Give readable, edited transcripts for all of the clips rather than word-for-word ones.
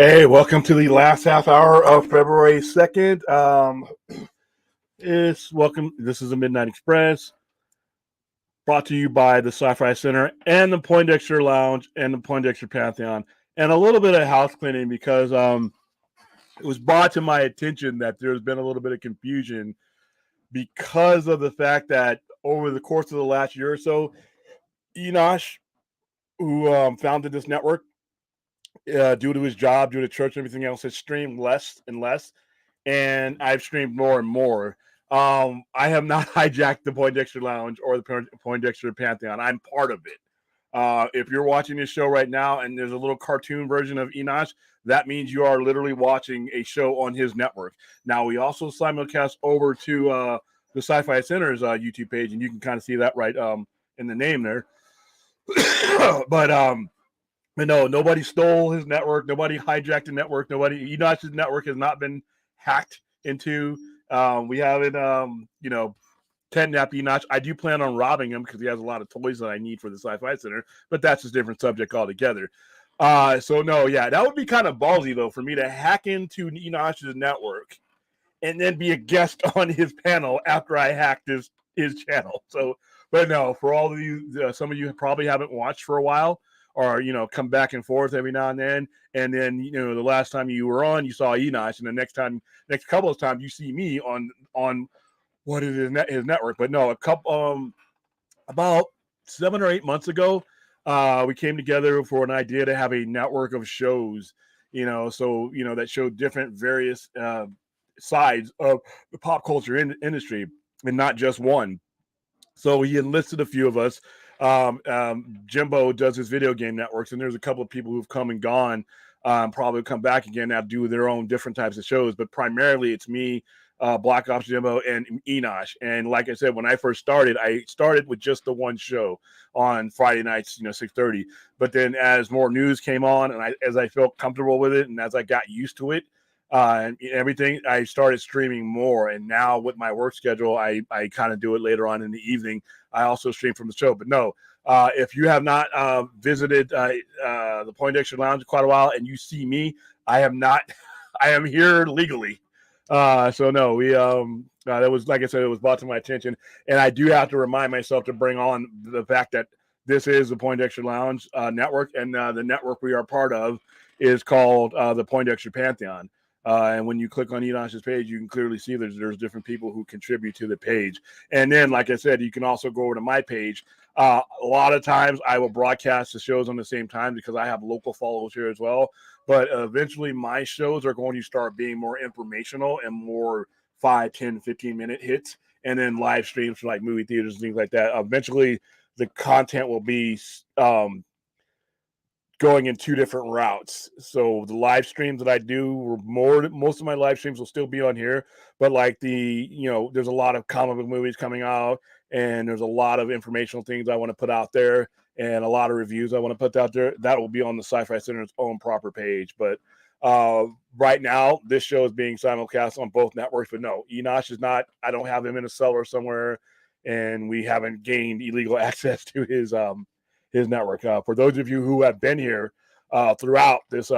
Hey, welcome to the last half hour of February 2nd. This is the Midnight Express, brought to you by the Sci-Fi Center and the Poindexter Lounge and the Poindexter Pantheon, and a little bit of house cleaning because it was brought to my attention that there's been a little bit of confusion because of the fact that over the course of the last year or so, Enosh, who founded this network, due to his job, due to church and everything else, has streamed less and less, and I've streamed more and more. I have not hijacked the Poindexter Lounge or the Poindexter Pantheon. I'm part of it. If you're watching this show right now and there's a little cartoon version of Enosh, that means you are literally watching a show on his network. Now, we also simulcast over to the Sci-Fi Center's YouTube page, and you can kind of see that right in the name there. But no, nobody stole his network. Nobody hijacked the network. Enosh's network has not been hacked into. We haven't, kidnapped Enosh. I do plan on robbing him because he has a lot of toys that I need for the Sci-Fi Center, but that's a different subject altogether. So no, yeah, that would be kind of ballsy though for me to hack into Enosh's network and then be a guest on his panel after I hacked his channel. So, but no, for all of you, some of you probably haven't watched for a while, or come back and forth every now and then. And then the last time you were on, you saw Enosh, and the next couple of times you see me on what is his network. But no, a couple about 7 or 8 months ago, we came together for an idea to have a network of shows. That showed different various sides of the pop culture industry, and not just one. So he enlisted a few of us. Jimbo does his video game networks, and there's a couple of people who've come and gone, probably come back again to do their own different types of shows. But primarily, it's me, Black Ops Jimbo, and Enosh. And like I said, when I started with just the one show on Friday nights, 6:30. But then as more news came on, and as I felt comfortable with it, and as I got used to it, and everything, I started streaming more. And now with my work schedule, I kind of do it later on in the evening. I also stream from the show. But no, if you have not visited the Poindexter Lounge in quite a while and you see me, I am not. I am here legally. So no, we that was, like I said, it was brought to my attention, and I do have to remind myself to bring on the fact that this is the Poindexter Lounge network, and the network we are part of is called the Poindexter Pantheon. And when you click on Enosh's page, you can clearly see there's different people who contribute to the page. And then, like I said, you can also go over to my page. A lot of times I will broadcast the shows on the same time because I have local followers here as well. But eventually my shows are going to start being more informational and more 5, 10, 15-minute hits, and then live streams for like movie theaters and things like that. Eventually the content will be going in two different routes. So the live streams that I do, most of my live streams will still be on here, but like there's a lot of comic book movies coming out, and there's a lot of informational things I want to put out there, and a lot of reviews I want to put out there. That will be on the Sci-Fi Center's own proper page. But right now, this show is being simulcast on both networks. But no, Enosh is not. I don't have him in a cellar somewhere, and we haven't gained illegal access to his network. For those of you who have been here throughout this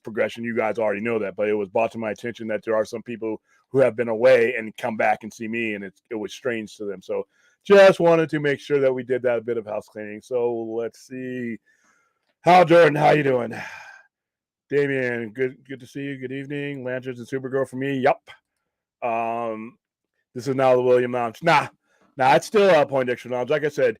progression, you guys already know that, but it was brought to my attention that there are some people who have been away and come back and see me, and it was strange to them. So just wanted to make sure that we did that bit of house cleaning. So let's see. Hal Jordan, how you doing? Damien, good to see you. Good evening. Lanterns and Supergirl for me. Yup. This is now the William Lounge. Nah, it's still Poindexter Lounge. Like I said,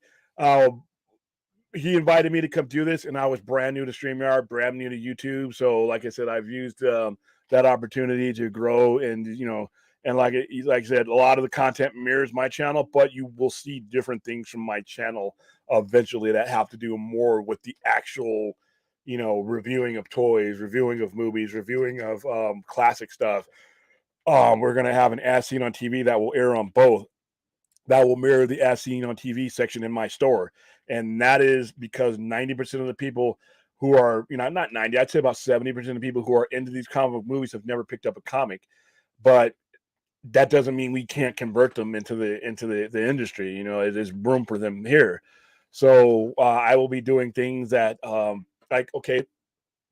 he invited me to come do this, and I was brand new to StreamYard, brand new to YouTube. So, like I said, I've used that opportunity to grow, and and like I said, a lot of the content mirrors my channel, but you will see different things from my channel eventually that have to do more with the actual, reviewing of toys, reviewing of movies, reviewing of classic stuff. We're gonna have an As Seen on TV that will air on both. That will mirror the As Seen on TV section in my store. And that is because 90% of the people who are, not 90, I'd say about 70% of the people who are into these comic book movies have never picked up a comic. But that doesn't mean we can't convert them into the industry. There's room for them here. So I will be doing things that, okay,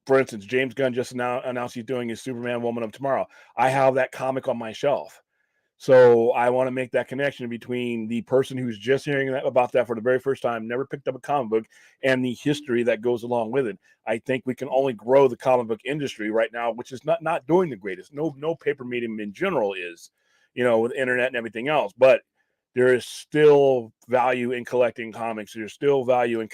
for instance, James Gunn just announced he's doing his Superman Woman of Tomorrow. I have that comic on my shelf. So I want to make that connection between the person who's just hearing about that for the very first time, never picked up a comic book, and the history that goes along with it. I think we can only grow the comic book industry right now, which is not doing the greatest. No paper medium in general is, with internet and everything else. But there is still value in collecting comics. There's still value in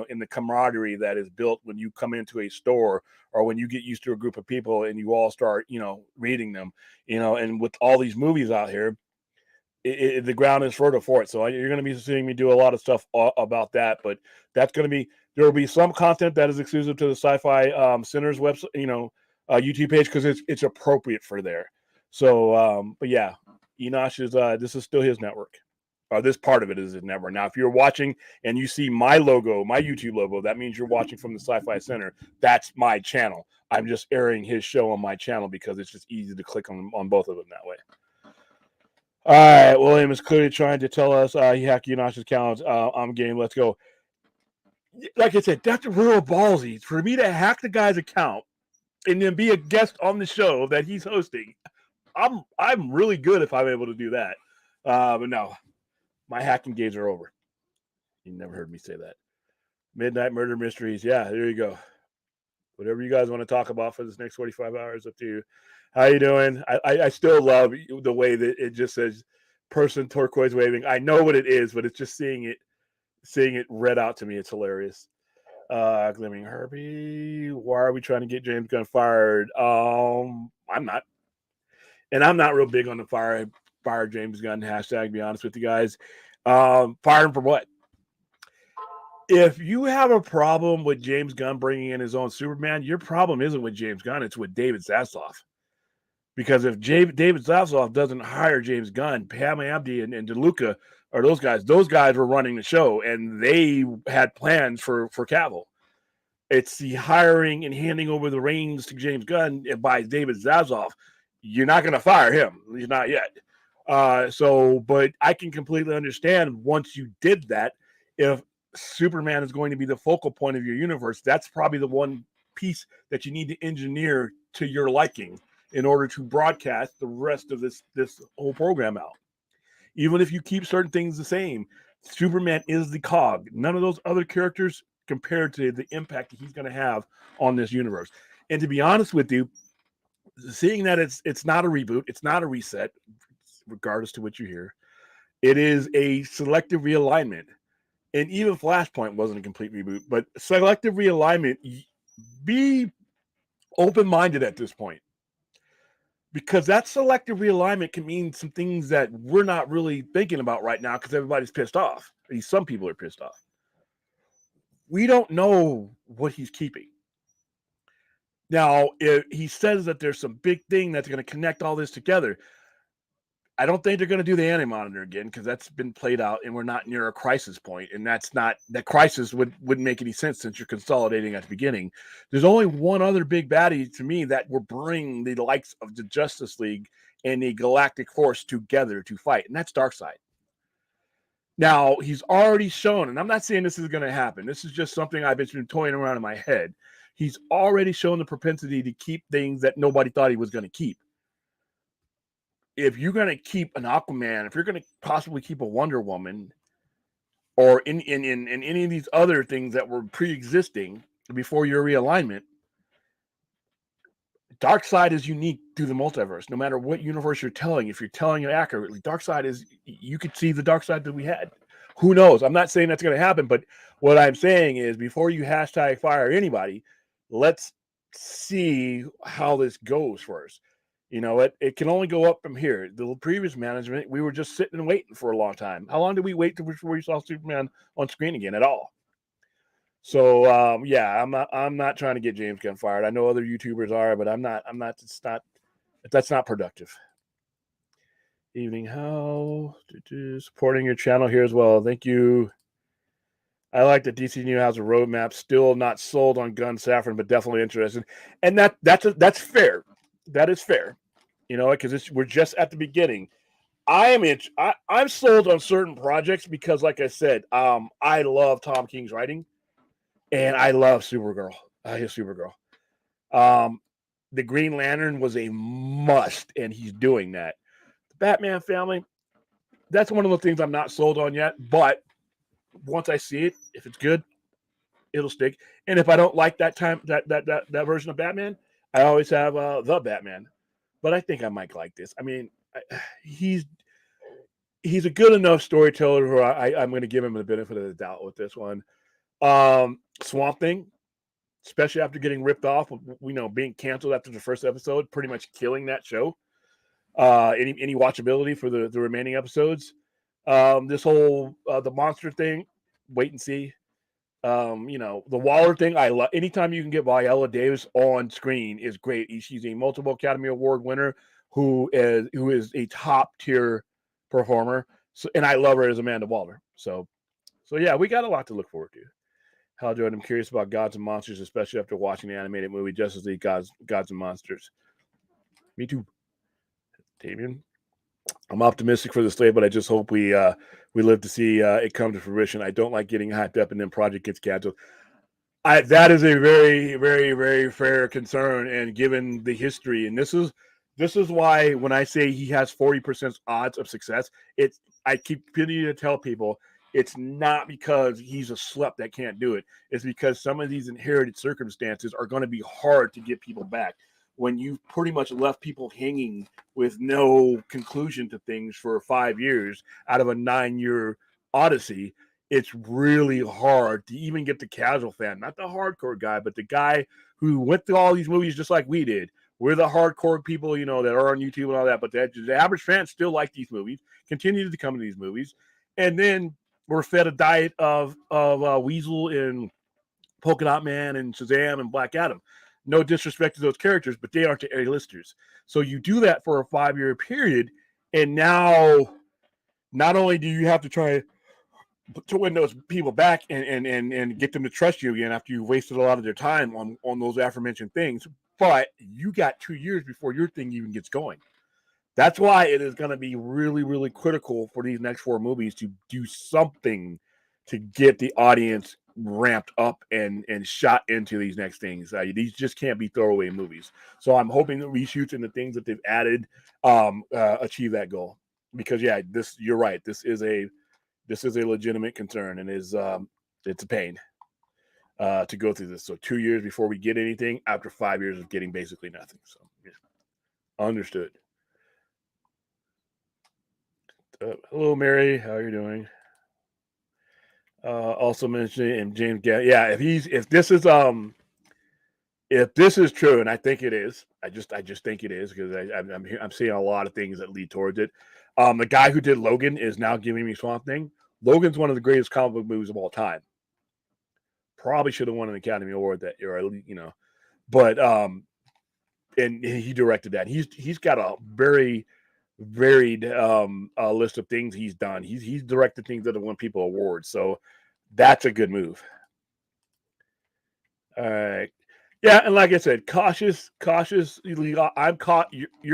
in the camaraderie that is built when you come into a store or when you get used to a group of people and you all start, reading them, and with all these movies out here, the ground is fertile for it. So you're going to be seeing me do a lot of stuff about that, but there will be some content that is exclusive to the Sci-Fi Center's website, YouTube page, because it's appropriate for there. So, but yeah, Enosh is this is still his network. This part of it is his network. Now, if you're watching and you see my logo, my YouTube logo, that means you're watching from the Sci-Fi Center. That's my channel. I'm just airing his show on my channel because it's just easy to click on both of them that way. All right, William is clearly trying to tell us he hacked Enosh's account. I'm game. Let's go. Like I said, that's real ballsy for me to hack the guy's account and then be a guest on the show that he's hosting. I'm really good if I'm able to do that. But no, my hacking days are over. You never heard me say that. Midnight Murder Mysteries. Yeah, there you go. Whatever you guys want to talk about for this next 45 hours, up to you. How you doing? I still love the way that it just says person turquoise waving. I know what it is, but it's just seeing it read out to me. It's hilarious. Glimmering Herbie. Why are we trying to get James Gunn fired? I'm not. And I'm not real big on the fire James Gunn hashtag, to be honest with you guys. Fire him for what? If you have a problem with James Gunn bringing in his own Superman, your problem isn't with James Gunn, it's with David Zaslav. Because if David Zaslav doesn't hire James Gunn, Pam Abdi and DeLuca are those guys were running the show, and they had plans for Cavill. It's the hiring and handing over the reins to James Gunn by David Zaslav. You're not going to fire him. He's not yet. But I can completely understand once you did that, if Superman is going to be the focal point of your universe, that's probably the one piece that you need to engineer to your liking in order to broadcast the rest of this whole program out. Even if you keep certain things the same, Superman is the cog. None of those other characters compared to the impact that he's going to have on this universe. And to be honest with you, seeing that it's not a reboot, it's not a reset, regardless to what you hear, it is a selective realignment. And even Flashpoint wasn't a complete reboot, but selective realignment, be open-minded at this point. Because that selective realignment can mean some things that we're not really thinking about right now because everybody's pissed off. At least some people are pissed off. We don't know what he's keeping. Now, if he says that there's some big thing that's going to connect all this together, I don't think they're going to do the Anti-Monitor again because that's been played out and we're not near a crisis point. And that crisis wouldn't make any sense since you're consolidating at the beginning. There's only one other big baddie to me that will bring the likes of the Justice League and the Galactic Force together to fight, and that's Darkseid. Now, he's already shown, and I'm not saying this is going to happen. This is just something I've been toying around in my head. He's already shown the propensity to keep things that nobody thought he was going to keep. If you're going to keep an Aquaman, if you're going to possibly keep a Wonder Woman, or in any of these other things that were pre-existing before your realignment, Darkseid is unique to the multiverse. No matter what universe you're telling, if you're telling it accurately, Darkseid is, you could see the Darkseid that we had. Who knows? I'm not saying that's going to happen, but what I'm saying is before you hashtag fire anybody, let's see how this goes first. It can only go up from here. The previous management, we were just sitting and waiting for a long time. How long did we wait before we saw Superman on screen again at all? So I'm not trying to get James Gunn fired. I know other YouTubers are, but I'm not. That's not productive. Evening, how supporting your channel here as well. Thank you. I like that DC New has a roadmap. Still not sold on Gunn Safran, but definitely interested. And that's fair. That is fair. Because we're just at the beginning. I'm sold on certain projects because, like I said, I love Tom King's writing, and I love Supergirl. His Supergirl. The Green Lantern was a must, and he's doing that. The Batman family, that's one of the things I'm not sold on yet, but once I see it, if it's good, it'll stick. And if I don't like that version of Batman, I always have the Batman. But I think I might like this. I mean, he's a good enough storyteller who I'm going to give him the benefit of the doubt with this one. Swamp Thing, especially after getting ripped off, being canceled after the first episode, pretty much killing that show. Any watchability for the remaining episodes. This whole the monster thing, wait and see. The Waller thing, I love. Anytime you can get Viola Davis on screen is great. She's a multiple Academy Award winner who is a top tier performer. So, and I love her as Amanda Waller. So yeah, we got a lot to look forward to. Hal Jordan, I'm curious about Gods and Monsters, especially after watching the animated movie Justice League Gods and Monsters. Me too, Damien. I'm optimistic for the slate, but I just hope we live to see it come to fruition. I don't like getting hyped up and then project gets canceled. That is a very, very, very fair concern, and given the history, and this is why when I say he has 40% odds of success, I keep continuing to tell people it's not because he's a slut that can't do it. It's because some of these inherited circumstances are going to be hard to get people back. When you've pretty much left people hanging with no conclusion to things for 5 years out of a 9-year odyssey, it's really hard to even get the casual fan, not the hardcore guy, but the guy who went through all these movies just like we did. We're the hardcore people, that are on YouTube and all that, but the average fans still like these movies, continue to come to these movies, and then we're fed a diet of Weasel and Polka Dot Man and Shazam and Black Adam. No disrespect to those characters, but they aren't the A-listers. So you do that for a 5-year period, and now not only do you have to try to win those people back and get them to trust you again after you wasted a lot of their time on those aforementioned things, but you got 2 years before your thing even gets going. That's why it is going to be really, really critical for these next 4 movies to do something to get the audience ramped up and shot into these next things. These just can't be throwaway movies. So I'm hoping the reshoots and the things that they've added achieve that goal. Because you're right. This is a legitimate concern, and it's a pain to go through this. So 2 years before we get anything, after 5 years of getting basically nothing. So yeah. Understood. Hello, Mary. How are you doing? Also mentioning James Gunn. Yeah, if this is true, and I think it is, I just think it is because I'm seeing a lot of things that lead towards it. The guy who did Logan is now giving me Swamp Thing. Logan's one of the greatest comic book movies of all time. Probably should have won an Academy Award that year, but and he directed that. He's got a very varied list of things he's done. He's directed things that have won people awards, so that's a good move. All right. Yeah, and like I said, cautiously. You're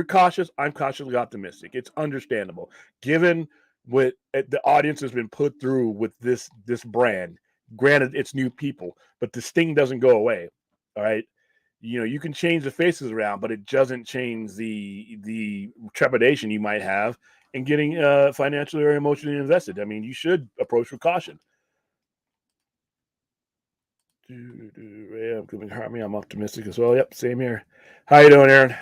cautious. I'm cautiously optimistic. It's understandable, given what the audience has been put through with this brand. Granted, it's new people, but the sting doesn't go away. All right, you can change the faces around, but it doesn't change the trepidation you might have in getting financially or emotionally invested. I mean, you should approach with caution. I'm optimistic as well. Yep, same here. How you doing, Aaron?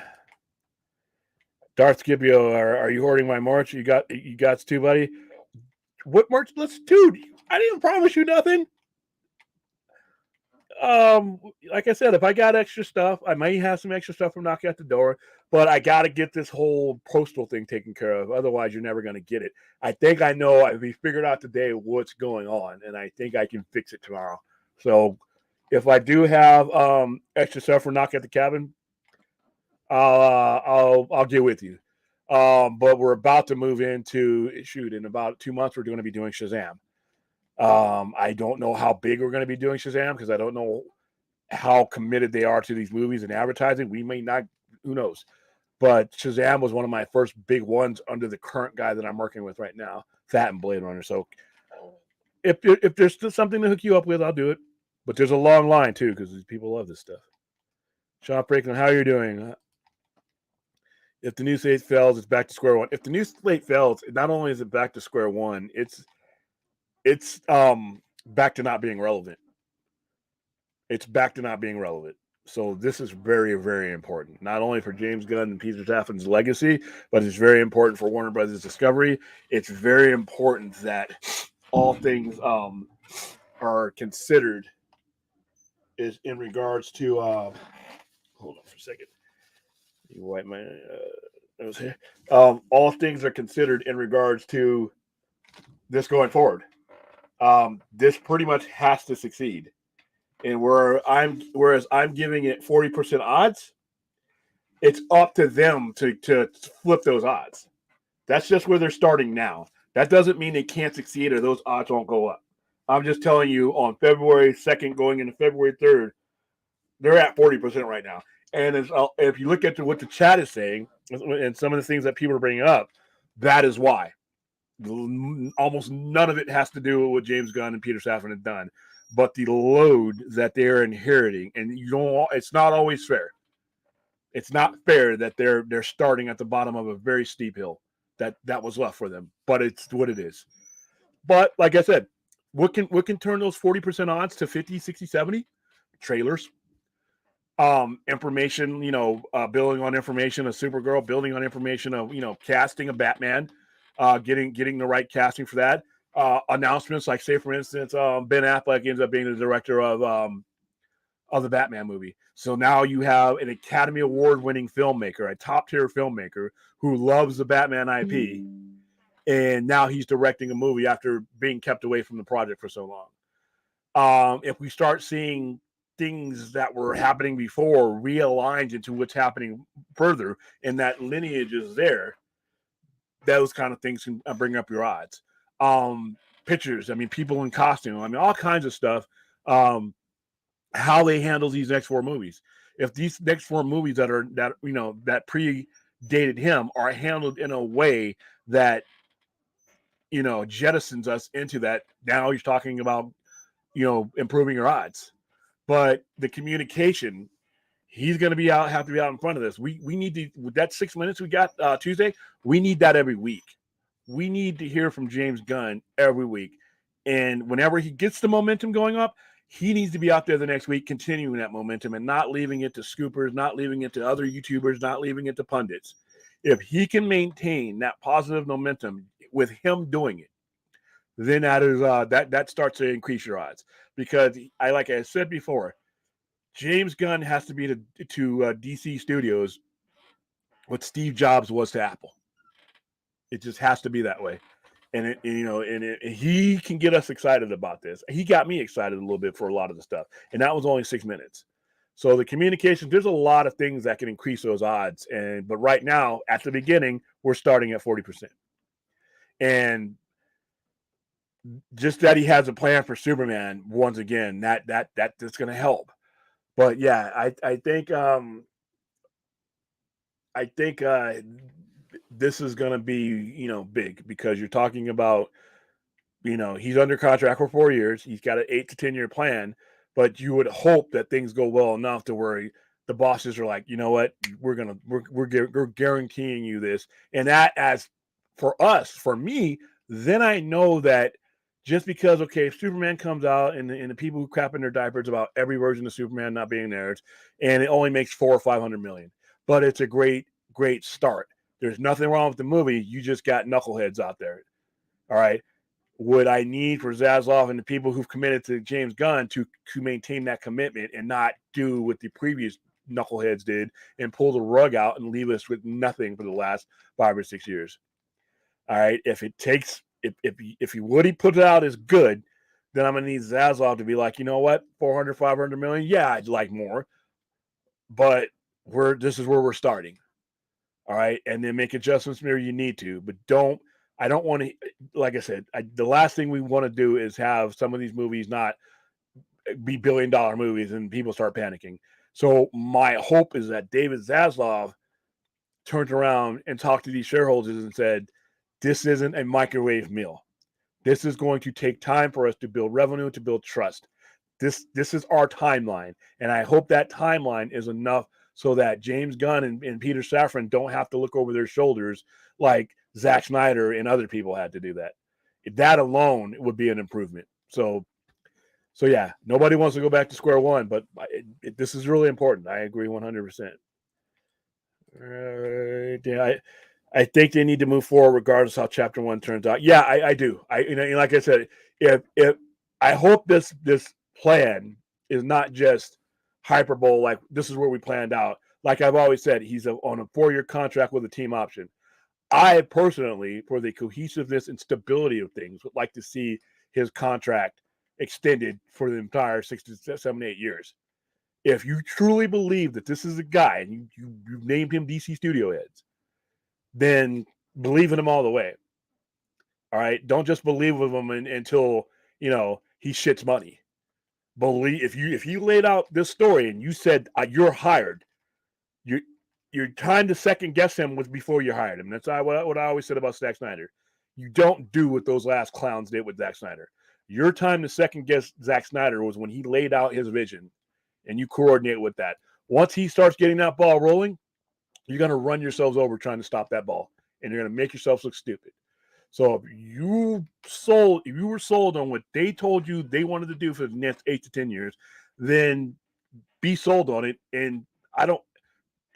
Darth Scipio, are you hoarding my merch? You got too, buddy. What merch? Dude, I didn't promise you nothing. Like I said, if I got extra stuff, I may have some extra stuff from knocking at the door, but I got to get this whole postal thing taken care of. Otherwise, you're never going to get it. I think I know. We figured out today what's going on, and I think I can fix it tomorrow. So if I do have extra stuff for Knock at the Cabin, I'll get with you. But we're about to move into in about 2 months. We're going to be doing Shazam. I don't know how big we're going to be doing Shazam because I don't know how committed they are to these movies and advertising. We may not, who knows? But Shazam was one of my first big ones under the current guy that I'm working with right now, Fat and Blade Runner. So if there's still something to hook you up with, I'll do it. But there's a long line too because people love this stuff. Sean Franklin, how are you doing? If the new slate fails, it's back to square one. If the new slate fails, not only is it back to square one, it's back to not being relevant. It's back to not being relevant. So this is very, very important, not only for James Gunn and Peter Safran's legacy, but it's very important for Warner Brothers Discovery. It's very important that all things are considered is in regards to hold on for a second. You wipe my nose here. All things are considered in regards to this going forward. This pretty much has to succeed. And whereas I'm giving it 40% odds, it's up to them to flip those odds. That's just where they're starting now. That doesn't mean they can't succeed or those odds won't go up. I'm just telling you on February 2nd going into February 3rd, they're at 40% right now. And if you look at what the chat is saying and some of the things that people are bringing up, that is why. Almost none of it has to do with what James Gunn and Peter Safran have done, but the load that they're inheriting. And it's not always fair. It's not fair that they're starting at the bottom of a very steep hill that was left for them, but it's what it is. But like I said, what can turn those 40% odds to 50, 60, 70? Trailers. Information, building on information of Supergirl, building on information of, casting a Batman, getting the right casting for that. Announcements like, say, for instance, Ben Affleck ends up being the director of the Batman movie. So now you have an Academy Award winning filmmaker, a top tier filmmaker who loves the Batman IP. And now he's directing a movie after being kept away from the project for so long. If we start seeing things that were happening before realigned into what's happening further, and that lineage is there, those kind of things can bring up your odds. Pictures, people in costume, all kinds of stuff. How they handle these next four movies. If these next four movies that predated him are handled in a way that jettisons us into that, now he's talking about improving your odds. But the communication, he's going to have to be out in front of this. We need to, with that 6 minutes we got Tuesday, we need that every week. We need to hear from James Gunn every week. And whenever he gets the momentum going up, he needs to be out there the next week continuing that momentum and not leaving it to scoopers, not leaving it to other YouTubers, not leaving it to pundits. If he can maintain that positive momentum with him doing it, then that is that starts to increase your odds. Because like I said before, James Gunn has to be to DC Studios what Steve Jobs was to Apple. It just has to be that way. And he can get us excited about this. He got me excited a little bit for a lot of the stuff, and that was only 6 minutes. So the communication, there's a lot of things that can increase those odds. But right now, at the beginning, we're starting at 40%. And just that he has a plan for Superman, once again, that's going to help. But yeah, I think this is going to be, big, because you're talking about, he's under contract for 4 years. He's got an 8 to 10 year plan, but you would hope that things go well enough to where the bosses are like, you know what, we're guaranteeing you this. And that, as for me, then I know that just because, okay, if Superman comes out and the people who crap in their diapers about every version of Superman not being theirs, and it only makes 400 or 500 million, but it's a great start. There's nothing wrong with the movie. You just got knuckleheads out there. All right. Would I need for Zaslav and the people who've committed to James Gunn to maintain that commitment and not do what the previous knuckleheads did and pull the rug out and leave us with nothing for the last 5 or 6 years? All right. If what he put out is good, then I'm going to need Zaslav to be like, you know what, 400, 500 million. Yeah, I'd like more, but this is where we're starting. All right. And then make adjustments where you need to, but I don't want to, like I said, the last thing we want to do is have some of these movies not be $1 billion movies and people start panicking. So my hope is that David Zaslav turned around and talked to these shareholders and said, this isn't a microwave meal. This is going to take time for us to build revenue, to build trust. This is our timeline, and I hope that timeline is enough so that James Gunn and Peter Safran don't have to look over their shoulders like Zack Snyder and other people had to do that. That alone would be an improvement. So yeah, nobody wants to go back to square one, but this is really important. I agree 100%. Yeah, I think they need to move forward regardless how Chapter 1 turns out. Yeah, I do. Like I said, if I hope this plan is not just hyperbole, like this is where we planned out. Like I've always said, he's on a 4-year contract with a team option. I personally, for the cohesiveness and stability of things, would like to see his contract extended for the entire 6 to 7, 8 years. If you truly believe that this is a guy and you've named him DC Studio Heads, then believe in him all the way. All right. Don't just believe with him until, he shits money. Believe if you laid out this story and you said you're hired, your time to second guess him was before you hired him. That's what I always said about Zack Snyder. You don't do what those last clowns did with Zack Snyder. Your time to second guess Zack Snyder was when he laid out his vision and you coordinate with that. Once he starts getting that ball rolling, you're going to run yourselves over trying to stop that ball, and you're going to make yourselves look stupid. So if you were sold on what they told you they wanted to do for the next 8 to 10 years, then be sold on it. And I don't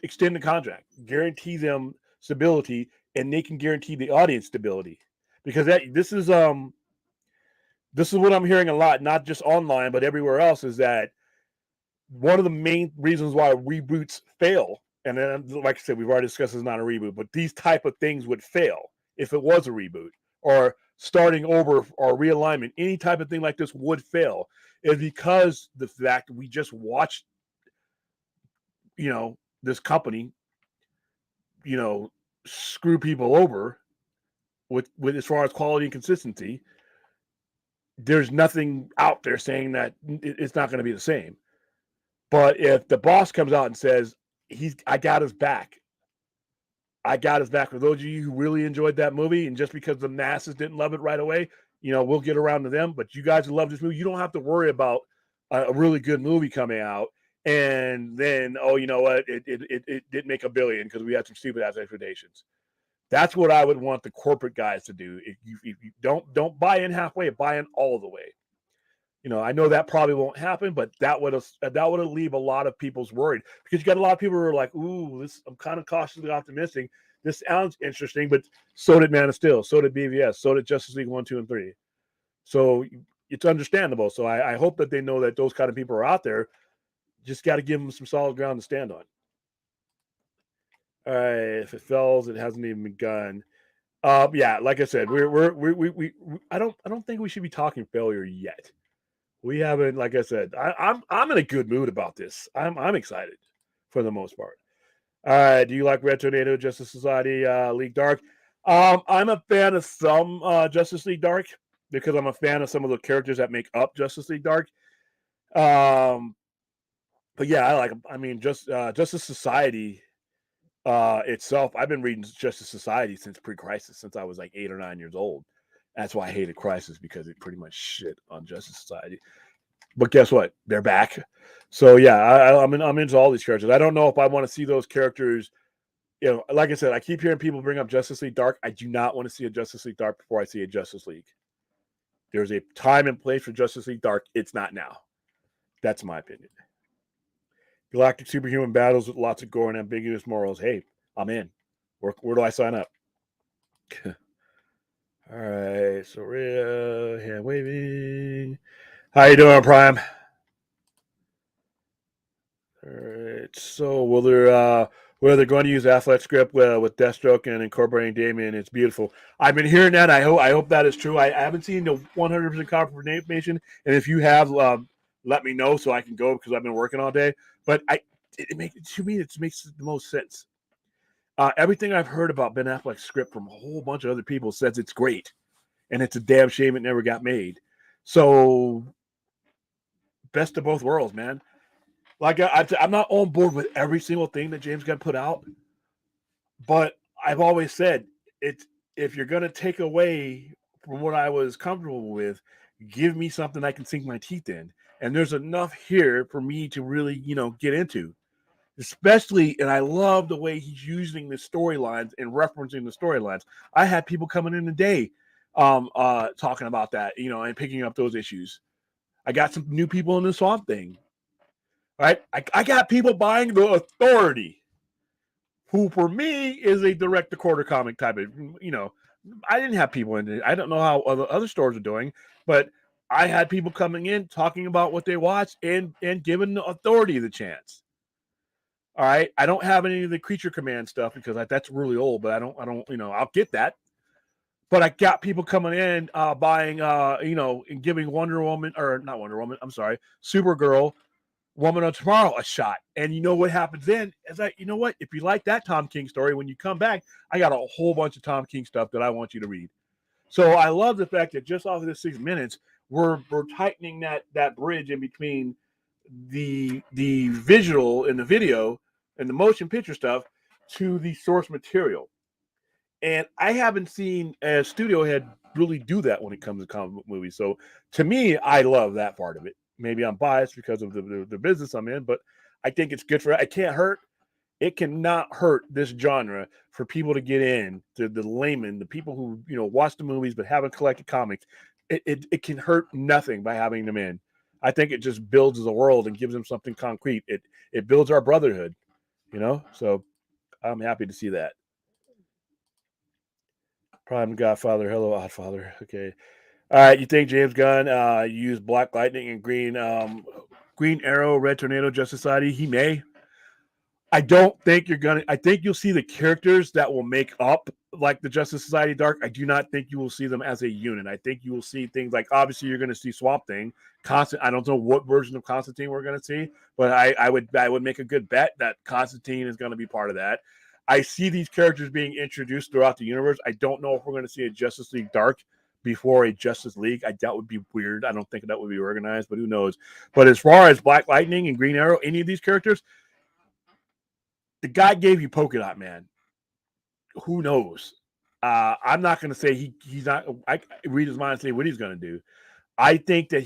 extend the contract, guarantee them stability, and they can guarantee the audience stability, because this is what I'm hearing a lot, not just online but everywhere else, is that one of the main reasons why reboots fail. And then, like I said, we've already discussed it's not a reboot, but these type of things would fail if it was a reboot or starting over or realignment. Any type of thing like this would fail, is because the fact we just watched, this company, screw people over with as far as quality and consistency. There's nothing out there saying that it's not going to be the same. But if the boss comes out and says, I got his back. I got his back. For those of you who really enjoyed that movie, and just because the masses didn't love it right away, we'll get around to them. But you guys who love this movie, you don't have to worry about a really good movie coming out and then, oh, you know what, it didn't make $1 billion because we had some stupid ass expectations. That's what I would want the corporate guys to do. If you don't buy in halfway, buy in all the way. I know that probably won't happen, but that would leave a lot of people's worried, because you got a lot of people who are like, ooh, I'm kind of cautiously optimistic. This sounds interesting, but so did Man of Steel, so did BVS, so did Justice League 1, 2, and 3. So it's understandable. So I hope that they know that those kind of people are out there. Just got to give them some solid ground to stand on. All right, if it fails, it hasn't even begun. Yeah, like I said, I don't think we should be talking failure yet. We haven't, like I said, I'm in a good mood about this. I'm excited for the most part. All right, do you like Red Tornado, Justice Society, League Dark? I'm a fan of some Justice League Dark, because I'm a fan of some of the characters that make up Justice League Dark. But yeah, I like them. I mean, Justice Society itself. I've been reading Justice Society since pre-Crisis, since I was like 8 or 9 years old. That's why I hated Crisis, because it pretty much shit on Justice Society. But guess what? They're back. So yeah, I'm into all these characters. I don't know if I want to see those characters. Like I said, I keep hearing people bring up Justice League Dark. I do not want to see a Justice League Dark before I see a Justice League. There's a time and place for Justice League Dark. It's not now. That's my opinion. Galactic superhuman battles with lots of gore and ambiguous morals. Hey, I'm in. Where do I sign up? All right, so hand waving. How you doing, Prime? All right, so whether they're going to use Affleck's script with Deathstroke and incorporating Damian, it's beautiful. I've been hearing that. I hope that is true. I haven't seen the 100% confirmation, and if you have, let me know so I can go, because I've been working all day. But it makes the most sense. Everything I've heard about Ben Affleck's script from a whole bunch of other people says it's great, and it's a damn shame it never got made. So, best of both worlds, man. Like, I'm not on board with every single thing that James Gunn put out, but I've always said, if you're going to take away from what I was comfortable with, give me something I can sink my teeth in. And there's enough here for me to really, get into. Especially, and I love the way he's using the storylines and referencing the storylines. I had people coming in today talking about that, and picking up those issues. I got some new people in the Swamp Thing. Right? I got people buying the Authority, who for me is a direct-to-quarter comic type of, I didn't have people in it. I don't know how other stores are doing, but I had people coming in talking about what they watched and giving the Authority the chance. All right. I don't have any of the Creature Command stuff because that's really old, but I don't, I'll get that. But I got people coming in buying, and giving Wonder Woman, or not Wonder Woman, I'm sorry, Supergirl, Woman of Tomorrow a shot. And you know what happens then? Is you know what? If you like that Tom King story, when you come back, I got a whole bunch of Tom King stuff that I want you to read. So I love the fact that just off of this 6 minutes, we're tightening that bridge in between the visual and the video and the motion picture stuff to the source material. And I haven't seen a studio head really do that when it comes to comic book movies. So to me, I love that part of it. Maybe I'm biased because of the business I'm in, but I think it's good for it. It can't hurt. It cannot hurt this genre for people to get in, to the layman, the people who watch the movies but haven't collected comics. It can hurt nothing by having them in. I think it just builds the world and gives them something concrete. It builds our brotherhood, So I'm happy to see that. Prime Godfather, hello Oddfather. Okay, all right. You think James Gunn used Black Lightning and Green Arrow, Red Tornado, Justice Society? He may. I don't think you're gonna. I think you'll see the characters that will make up like the Justice Society Dark. I do not think you will see them as a unit. I think you will see things like, obviously you're going to see Swamp Thing, I don't know what version of Constantine we're going to see, but I would make a good bet that Constantine is going to be part of that. I see these characters being introduced throughout the universe. I don't know if we're going to see a Justice League Dark before a Justice League. That would be weird. I don't think that would be organized, but who knows? But as far as Black Lightning and Green Arrow, any of these characters, the guy gave you Polka Dot Man. Who knows? I'm not going to say he's not. I read his mind and say what he's going to do. I think that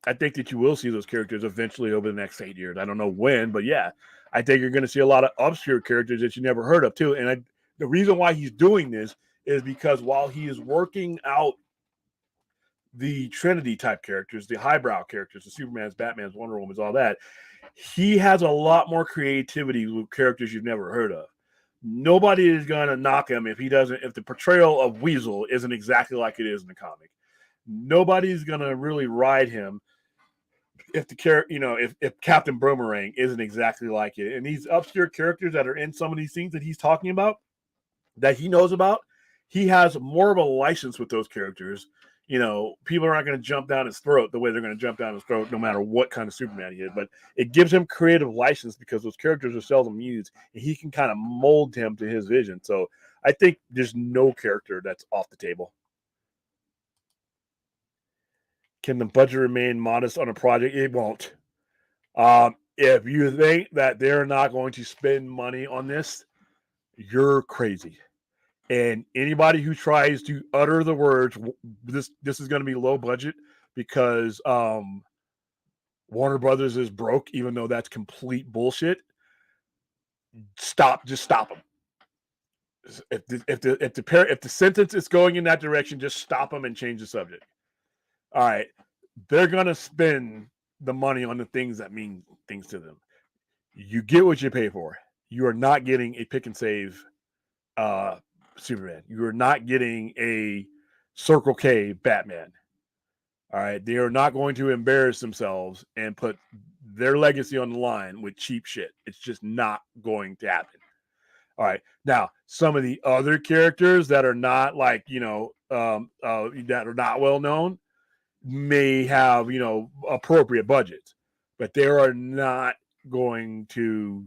I think that you will see those characters eventually over the next 8 years. I don't know when, but yeah, I think you're going to see a lot of obscure characters that you never heard of too. And the reason why he's doing this is because while he is working out the Trinity type characters, the highbrow characters, the Supermans, Batmans, Wonder Womans, all that, he has a lot more creativity with characters you've never heard of. Nobody is going to knock him if the portrayal of Weasel isn't exactly like it is in the comic. Nobody's going to really ride him if if Captain Boomerang isn't exactly like it. And these obscure characters that are in some of these things that he's talking about, that he knows about, he has more of a license with those characters. People are not going to jump down his throat the way they're going to jump down his throat no matter what kind of Superman he is. But it gives him creative license because those characters are seldom used, and he can kind of mold him to his vision. So I think there's no character that's off the table. Can the budget remain modest on a project? It won't. If you think that they're not going to spend money on this, you're crazy. And anybody who tries to utter the words, this is going to be low budget because Warner Brothers is broke, even though that's complete bullshit. Just stop them. If the sentence is going in that direction, just stop them and change the subject. All right, they're going to spend the money on the things that mean things to them. You get what you pay for. You are not getting a pick and save Superman. You are not getting a Circle K Batman. All right. They are not going to embarrass themselves and put their legacy on the line with cheap shit. It's just not going to happen. All right. Now, some of the other characters that are not like, that are not well known may have, appropriate budgets, but they are not going to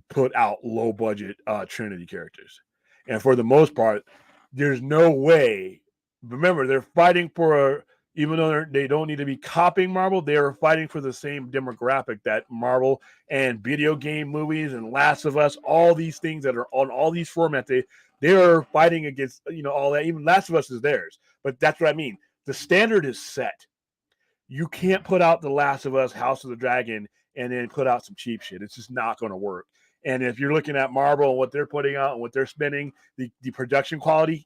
put out low budget Trinity characters. And for the most part, there's no way. Remember, they're fighting for even though they don't need to be copying Marvel, they are fighting for the same demographic that Marvel and video game movies and Last of Us, all these things that are on all these formats, they are fighting against all that. Even Last of Us is theirs. But that's what I mean. The standard is set. You can't put out The Last of Us, House of the Dragon, and then put out some cheap shit. It's just not going to work. And if you're looking at Marvel and what they're putting out and what they're spending, the production quality,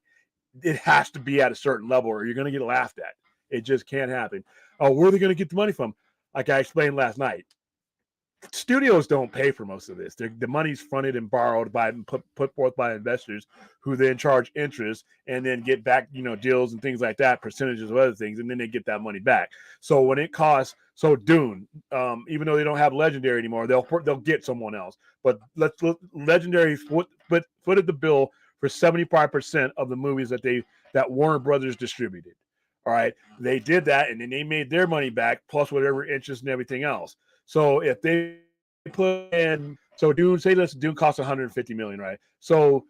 it has to be at a certain level or you're going to get laughed at. It just can't happen. Oh, where are they going to get the money from? Like I explained last night, studios don't pay for most of this. The money's fronted and borrowed by put forth by investors who then charge interest and then get back, deals and things like that, percentages of other things, and then they get that money back. So when it costs, so Dune, even though they don't have Legendary anymore, they'll get someone else. But let's look, Legendary footed the bill for 75% of the movies that Warner Brothers distributed. All right, they did that, and then they made their money back plus whatever interest and everything else. So if they put in, so Dune, say Dune costs 150 million, right? So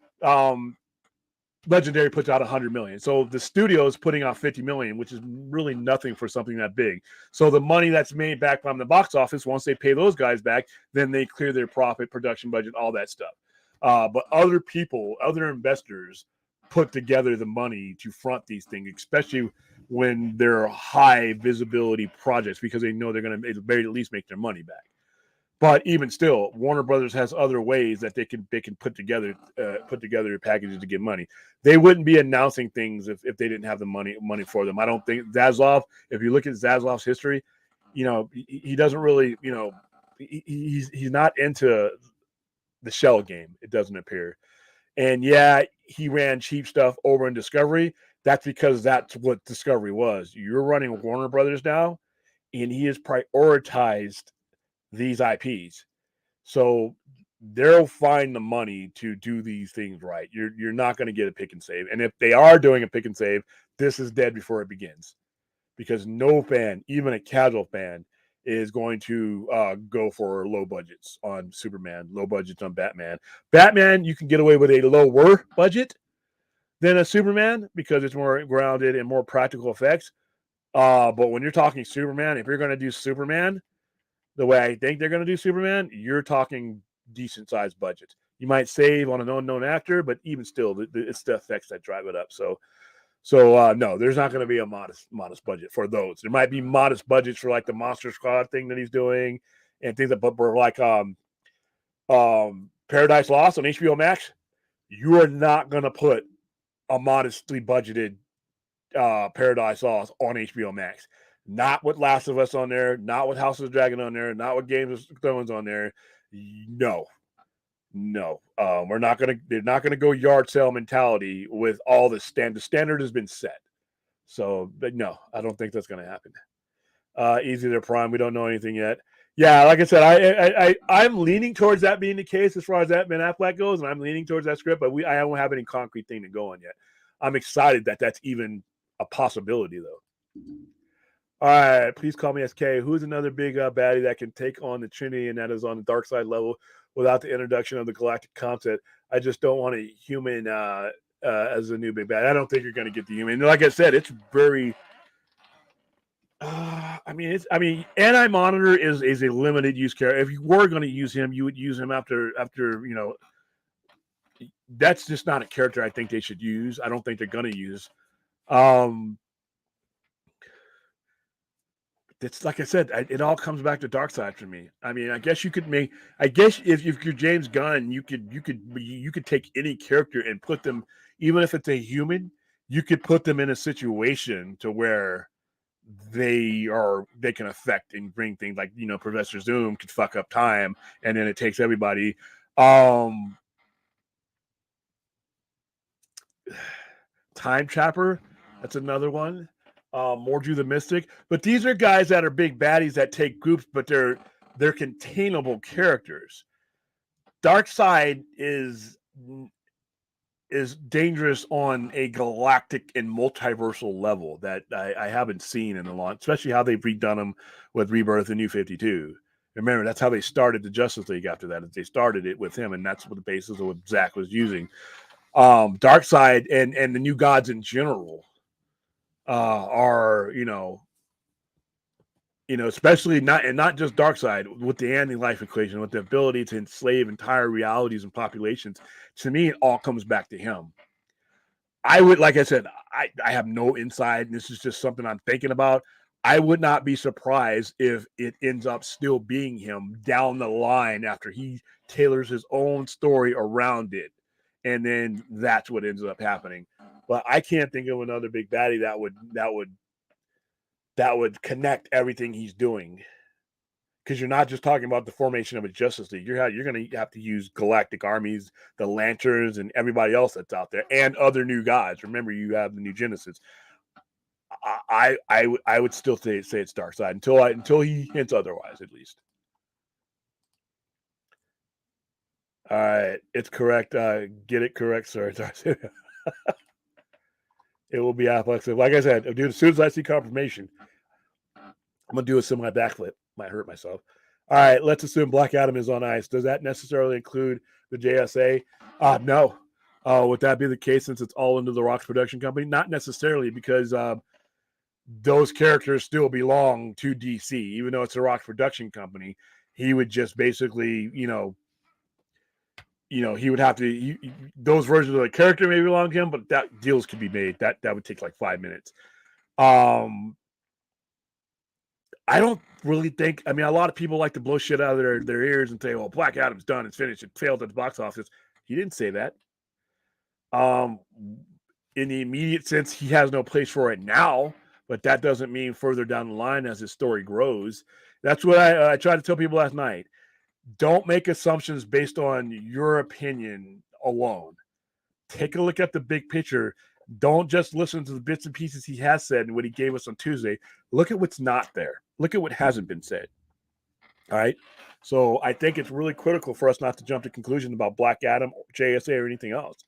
Legendary puts out 100 million. So the studio is putting out 50 million, which is really nothing for something that big. So the money that's made back from the box office, once they pay those guys back, then they clear their profit, production budget, all that stuff. But other people, other investors put together the money to front these things, especially when they're high visibility projects because they know they're going to at the very least make their money back. But even still, Warner Brothers has other ways that they can put together packages to get money. They wouldn't be announcing things if they didn't have the money for them. I don't think Zaslav. If you look at Zaslav's history, he doesn't really, he's not into the shell game. It doesn't appear. And yeah, he ran cheap stuff over in Discovery. That's because that's what Discovery was. You're running Warner Brothers now, and he has prioritized these IPs. So they'll find the money to do these things right. You're not going to get a pick and save. And if they are doing a pick and save, this is dead before it begins. Because no fan, even a casual fan, is going to go for low budgets on Superman, low budgets on Batman. Batman, you can get away with a lower budget than a Superman because it's more grounded and more practical effects. But when you're talking Superman, if you're going to do Superman the way I think they're going to do Superman, you're talking decent sized budgets. You might save on an unknown actor, but even still, it's the effects that drive it up. So no, there's not going to be a modest budget for those. There might be modest budgets for like the Monster Squad thing that he's doing and things that, but for like Paradise Lost on HBO Max, you are not going to put a modestly budgeted Paradise Lost on HBO Max. Not with Last of Us on there, not with House of the Dragon on there, not with Game of Thrones on there. No. They're not gonna go yard sale mentality with all the standard. The standard has been set. So, but no, I don't think that's gonna happen. Easy to Prime. We don't know anything yet. Yeah, like I said, I'm leaning towards that being the case as far as that Ben Affleck goes, and I'm leaning towards that script, but I don't have any concrete thing to go on yet. I'm excited that that's even a possibility, though. All right, please call me SK. Who's another big baddie that can take on the Trinity and that is on the dark side level without the introduction of the galactic concept? I just don't want a human as a new big bad. I don't think you're going to get the human. Like I said, it's very. Anti-Monitor is a limited use character. If you were going to use him, you would use him after. That's just not a character I think they should use. I don't think they're going to use. It's like I said, it all comes back to Darkseid for me. I mean, I guess you could make. I guess if you're James Gunn, you could take any character and put them, even if it's a human, you could put them in a situation to where they can affect and bring things like Professor Zoom could fuck up time, and then it takes everybody. Time Trapper, that's another one. Mordru the Mystic, but these are guys that are big baddies that take groups, but they're containable characters. Darkseid is dangerous on a galactic and multiversal level that I haven't seen in a long, especially how they've redone them with Rebirth and New 52. Remember, that's how they started the Justice League after that. They started it with him, and that's what the basis of what Zach was using. Darkseid and the New Gods in general are especially not just Darkseid with the anti-life equation, with the ability to enslave entire realities and populations. To me, it all comes back to him. I would, like I said, I have no insight. And this is just something I'm thinking about. I would not be surprised if it ends up still being him down the line after he tailors his own story around it. And then that's what ends up happening. But I can't think of another big baddie that would connect everything he's doing. Because you're not just talking about the formation of a Justice League. You're going to have to use galactic armies, the Lanterns, and everybody else that's out there, and other new gods. Remember, you have the new Genesis. I would still say it's Darkseid until he hints otherwise, at least. All right, it's correct. Get it correct, sir. It will be Affleck. Like I said, dude, as soon as I see confirmation, I'm gonna do a semi backflip. Might hurt myself. All right, let's assume Black Adam is on ice. Does that necessarily include the JSA? No. Would that be the case since it's all under the Rock's production company? Not necessarily, because those characters still belong to DC, even though it's a Rock's production company. He would just basically, he would have to. Those versions of the character may belong to him, but that deals could be made. That would take like 5 minutes. I don't really think. I mean, a lot of people like to blow shit out of their ears and say, "Well, Black Adam's done. It's finished. It failed at the box office." He didn't say that. In the immediate sense, he has no place for it now, but that doesn't mean further down the line as his story grows. That's what I tried to tell people last night. Don't make assumptions based on your opinion alone. Take a look at the big picture. Don't just listen to the bits and pieces he has said and what he gave us on Tuesday. Look at what's not there. Look at what hasn't been said. All right. So I think it's really critical for us not to jump to conclusions about Black Adam, JSA, or anything else.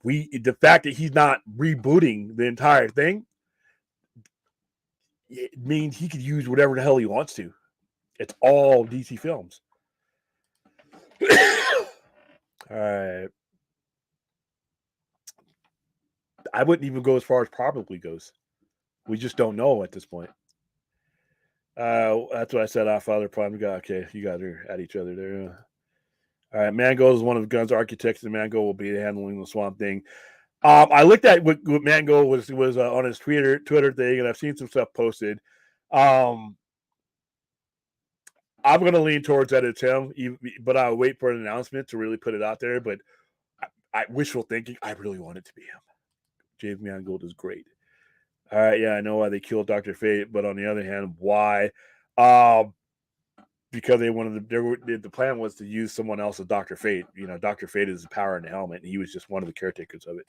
The fact that he's not rebooting the entire thing, it means he could use whatever the hell he wants to. It's all DC films. All right. I wouldn't even go as far as probably goes. We just don't know at this point. That's what I said. Father Prime. Okay, you guys are at each other there. All right, Mangold is one of Gunn's architects, and Mangold will be handling the Swamp Thing. I looked at what Mangold was on his Twitter thing, and I've seen some stuff posted. I'm going to lean towards that it's him, but I'll wait for an announcement to really put it out there. But I wishful thinking, I really want it to be him. James Mangold is great. All right, yeah, I know why they killed Dr. Fate, but on the other hand, why? Because they wanted the plan was to use someone else as Dr. Fate. Dr. Fate is the power in the helmet, and he was just one of the caretakers of it.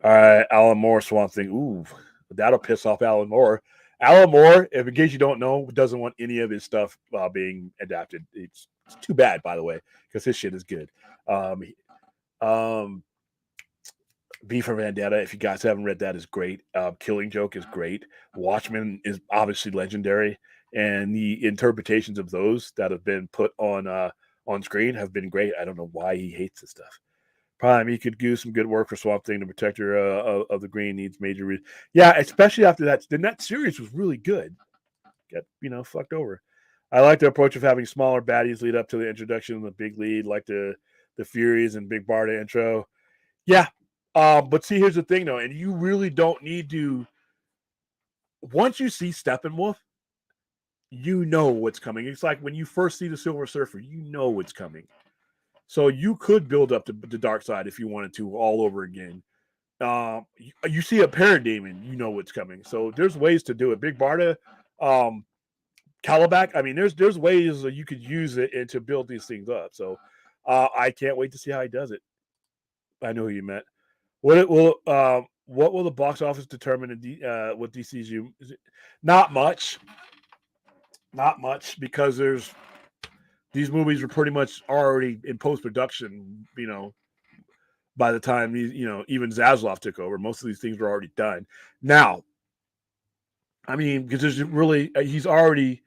All right, Alan Moore, Swamp Thing. Ooh, that'll piss off Alan Moore. Alan Moore, if in case you don't know, doesn't want any of his stuff being adapted. It's too bad, by the way, because his shit is good. V for Vendetta, if you guys haven't read that, is great. Killing Joke is great. Watchmen is obviously legendary, and the interpretations of those that have been put on screen have been great. I don't know why he hates this stuff. Prime, he could do some good work for Swamp Thing. The Protector of the Green needs major yeah, especially after that. Then that series was really good. Get fucked over. I like the approach of having smaller baddies lead up to the introduction of the big lead, like the Furies and Big Barda intro. Yeah. But see, here's the thing, though, and you really don't need to. Once you see Steppenwolf, you know what's coming. It's like when you first see the Silver Surfer, you know what's coming. So you could build up the Darkseid if you wanted to all over again. You see a Parademon, you know what's coming. So there's ways to do it. Big Barda, Calabac. I mean, there's ways that you could use it and to build these things up. So I can't wait to see how he does it. I know who you meant. What will the box office determine what DC's Not much, because these movies were pretty much already in post production. By the time even Zaslav took over, most of these things were already done. Now, I mean, because there's really he's already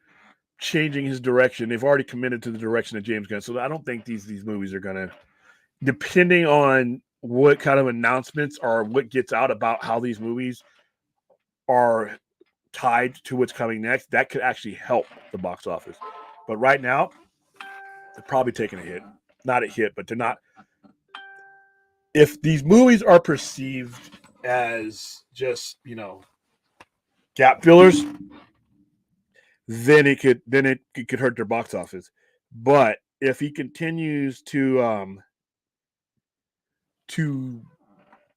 changing his direction. They've already committed to the direction of James Gunn, so I don't think these movies are gonna, depending on what kind of announcements or what gets out about how these movies are tied to what's coming next, that could actually help the box office. But right now, they're probably taking a hit. Not a hit, but they're not. If these movies are perceived as just, gap fillers, then it could hurt their box office. But if he continues to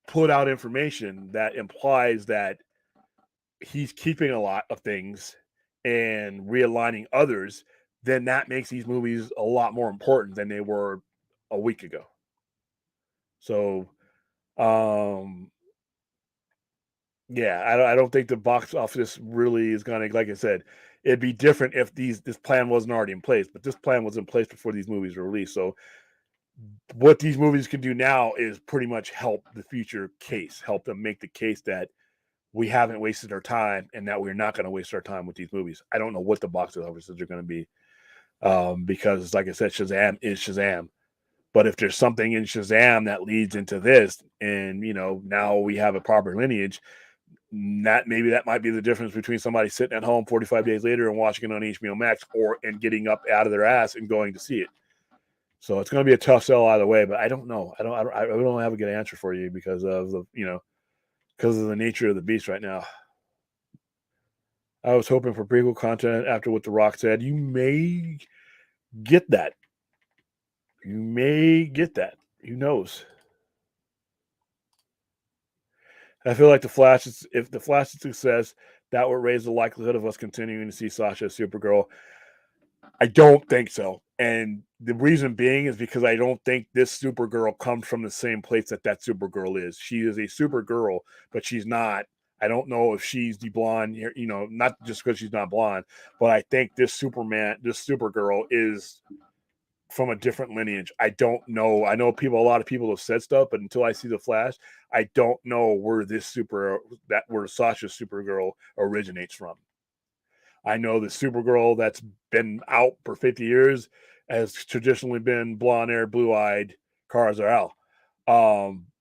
put out information that implies that he's keeping a lot of things and realigning others, then that makes these movies a lot more important than they were a week ago. So, yeah, I don't think the box office really is going to, like I said, it'd be different if this plan wasn't already in place, but this plan was in place before these movies were released. So, what these movies can do now is pretty much help the future case, help them make the case that we haven't wasted our time and that we're not going to waste our time with these movies. I don't know what the box offices are going to be because, like I said, Shazam is Shazam. But if there's something in Shazam that leads into this, and now we have a proper lineage, that might be the difference between somebody sitting at home 45 days later and watching it on HBO Max, and getting up out of their ass and going to see it. So it's going to be a tough sell either way. But I don't know. I don't have a good answer for you because of the nature of the beast right now. I was hoping for prequel content after what The Rock said. You may get that. Who knows? I feel like if the Flash is success, that would raise the likelihood of us continuing to see Sasha as Supergirl. I don't think so. And the reason being is because I don't think this Supergirl comes from the same place that Supergirl is. She is a Supergirl, but she's not. I don't know if she's the blonde, not just because she's not blonde, but I think this Supergirl is from a different lineage. I don't know. I know a lot of people have said stuff, but until I see the Flash, I don't know where where Sasha's Supergirl originates from. I know the Supergirl that's been out for 50 years has traditionally been blonde-haired, blue-eyed Kara Zor-El.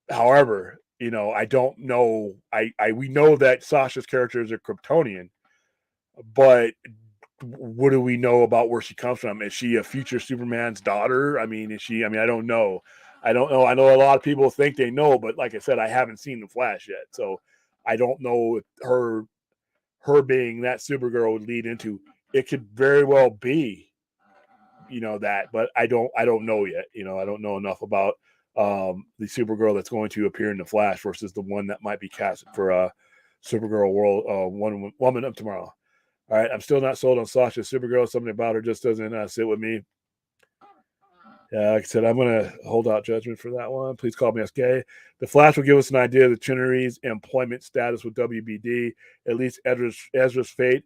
However, I don't know. We know that Sasha's character is a Kryptonian, but what do we know about where she comes from? Is she a future Superman's daughter? I mean, is she? I mean, I don't know. I know a lot of people think they know, but like I said, I haven't seen the Flash yet, so I don't know if her being that Supergirl would lead into. It could very well be, that, but I don't know yet. I don't know enough about the Supergirl that's going to appear in the Flash versus the one that might be casted for Supergirl World Woman of Tomorrow. All right, I'm still not sold on Sasha Supergirl. Something about her just doesn't sit with me. Yeah, like I said, I'm going to hold out judgment for that one. Please call me SK. The Flash will give us an idea of the Trinity's employment status with WBD, at least Ezra's fate.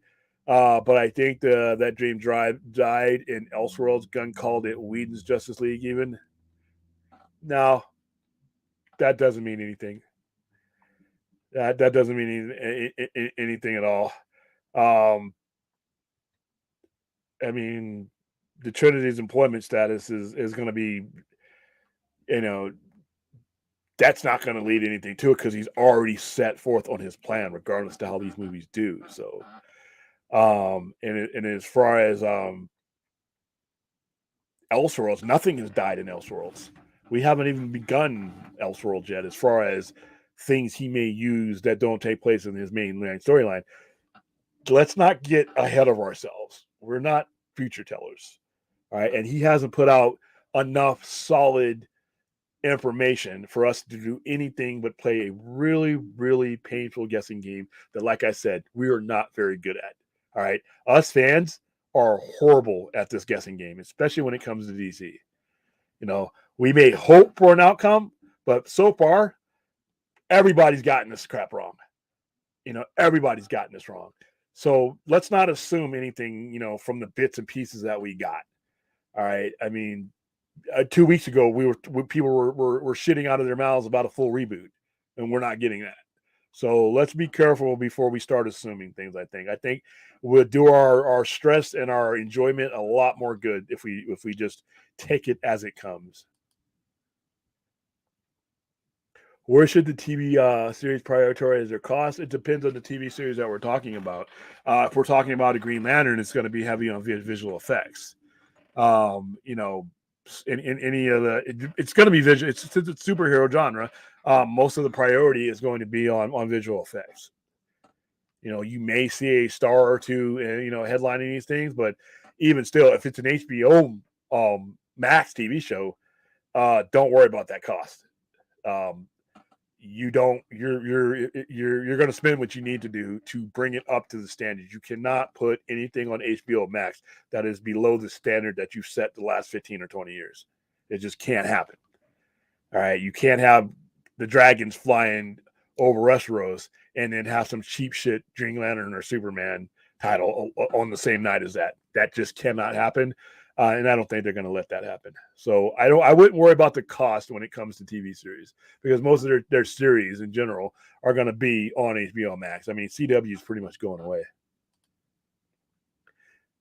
But I think that dream died in Elseworlds. Gunn called it Whedon's Justice League even. No, that doesn't mean anything. That doesn't mean anything at all. I mean, the Trinity's employment status is going to be, that's not going to lead anything to it because he's already set forth on his plan, regardless to how these movies do. So, and as far as Elseworlds, nothing has died in Elseworlds. We haven't even begun Elseworlds yet, as far as things he may use that don't take place in his main storyline. Let's not get ahead of ourselves. We're not future tellers. All right. And he hasn't put out enough solid information for us to do anything but play a really, really painful guessing game that, like I said, we are not very good at. All right. Us fans are horrible at this guessing game, especially when it comes to DC. We may hope for an outcome, but so far, everybody's gotten this crap wrong. Everybody's gotten this wrong. So let's not assume anything, from the bits and pieces that we got. All right. I mean, 2 weeks ago, people were shitting out of their mouths about a full reboot, and we're not getting that. So let's be careful before we start assuming things. I think we'll do our stress and our enjoyment a lot more good if we just take it as it comes. Where should the TV series prioritize their costs? It depends on the TV series that we're talking about. If we're talking about a Green Lantern, it's going to be heavy on visual effects. In any of it's going to be visual. It's superhero genre. Most of the priority is going to be on visual effects. You may see a star or two, headlining these things, but even still, if it's an HBO Max TV show, don't worry about that cost. You're going to spend what you need to do to bring it up to the standard. You cannot put anything on HBO Max that is below the standard that you've set the last 15 or 20 years. It just can't happen. All right, you can't have the dragons flying over Westeros and then have some cheap shit Green Lantern or Superman title on the same night as that. That just cannot happen, and I don't think they're going to let that happen. So I wouldn't worry about the cost when it comes to TV series, because most of their series in general are going to be on HBO Max. I mean, CW is pretty much going away.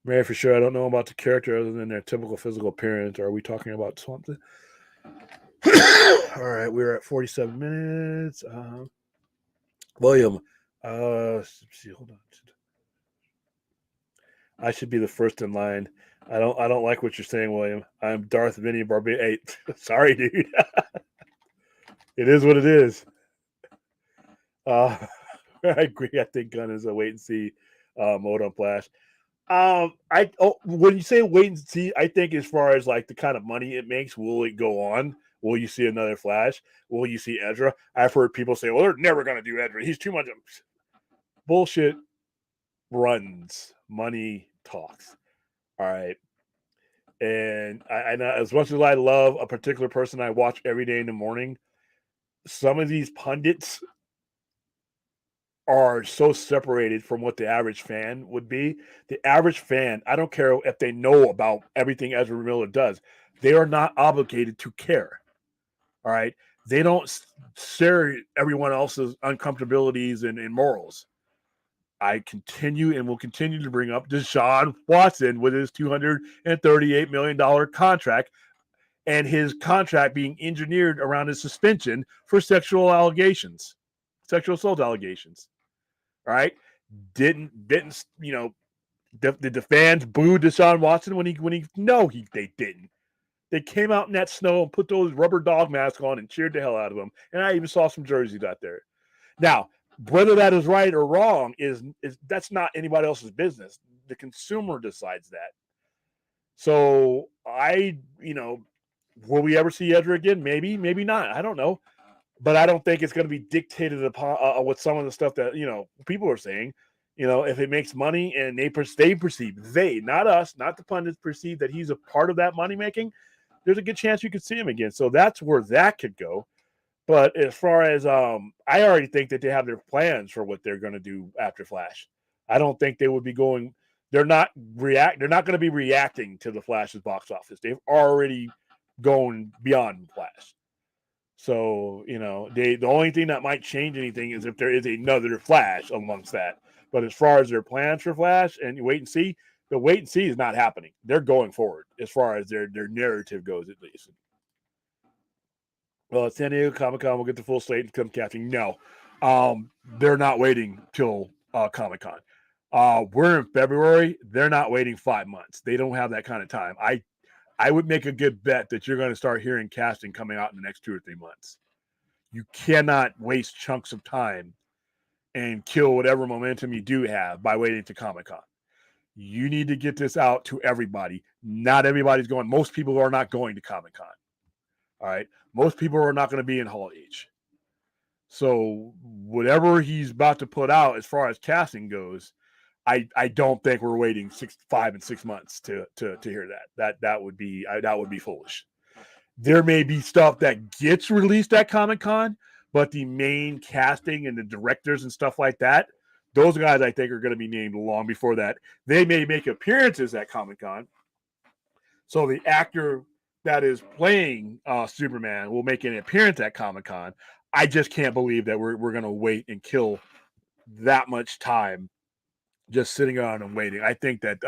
Mary, for sure, I don't know about the character other than their typical physical appearance. Are we talking about something? All right, we're at 47 minutes. William, see, hold on. I should be the first in line. I don't like what you're saying, William. I'm Darth Vinny Barbados. Hey, sorry, dude. It is what it is. I agree. I think Gunn is a wait and see mode on Flash. When you say wait and see, I think as far as like the kind of money it makes, will it go on? Will you see another Flash? Will you see Ezra? I've heard people say, well, they're never going to do Ezra. He's too much. Bullshit runs. Money talks. All right. And I know, as much as I love a particular person I watch every day in the morning, some of these pundits are so separated from what the average fan would be. The average fan, I don't care if they know about everything Ezra Miller does, they are not obligated to care. All right. They don't share everyone else's uncomfortabilities and morals. I continue and will continue to bring up Deshaun Watson with his $238 million contract and his contract being engineered around his suspension for sexual assault allegations. All right. Didn't did the fans boo Deshaun Watson when he no, they didn't. They came out in that snow and put those rubber dog masks on and cheered the hell out of him. And I even saw some jerseys out there. Now, whether that is right or wrong is that's not anybody else's business. The consumer decides that. So will we ever see Ezra again? Maybe, maybe not. I don't know. But I don't think it's going to be dictated upon with some of the stuff that people are saying. If it makes money and they perceive, not us, not the pundits, perceive that he's a part of that money making, there's a good chance you could see him again. So that's where that could go. But as far as I already think that they have their plans for what they're going to do after Flash. I don't think they would be going. They're not going to be reacting to the Flash's box office. They've already gone beyond Flash. So the only thing that might change anything is if there is another Flash amongst that. But as far as their plans for Flash and wait and see, the wait and see is not happening. They're going forward as far as their narrative goes, at least. Well, at San Diego Comic-Con, we'll get the full slate and come casting. No, they're not waiting till Comic-Con. We're in February. They're not waiting 5 months. They don't have that kind of time. I would make a good bet that you're going to start hearing casting coming out in the next 2 or 3 months. You cannot waste chunks of time and kill whatever momentum you do have by waiting to Comic-Con. You need to get this out to everybody. Not everybody's going. Most people are not going to Comic-Con. All right. Most people are not going to be in Hall H. So whatever he's about to put out as far as casting goes, I don't think we're waiting 5 and 6 months to hear that. That would be foolish. There may be stuff that gets released at Comic-Con, but the main casting and the directors and stuff like that, those guys I think are going to be named long before that. They may make appearances at Comic-Con. So the actor that is playing Superman will make an appearance at Comic-Con. I just can't believe that we're going to wait and kill that much time just sitting around and waiting. I think that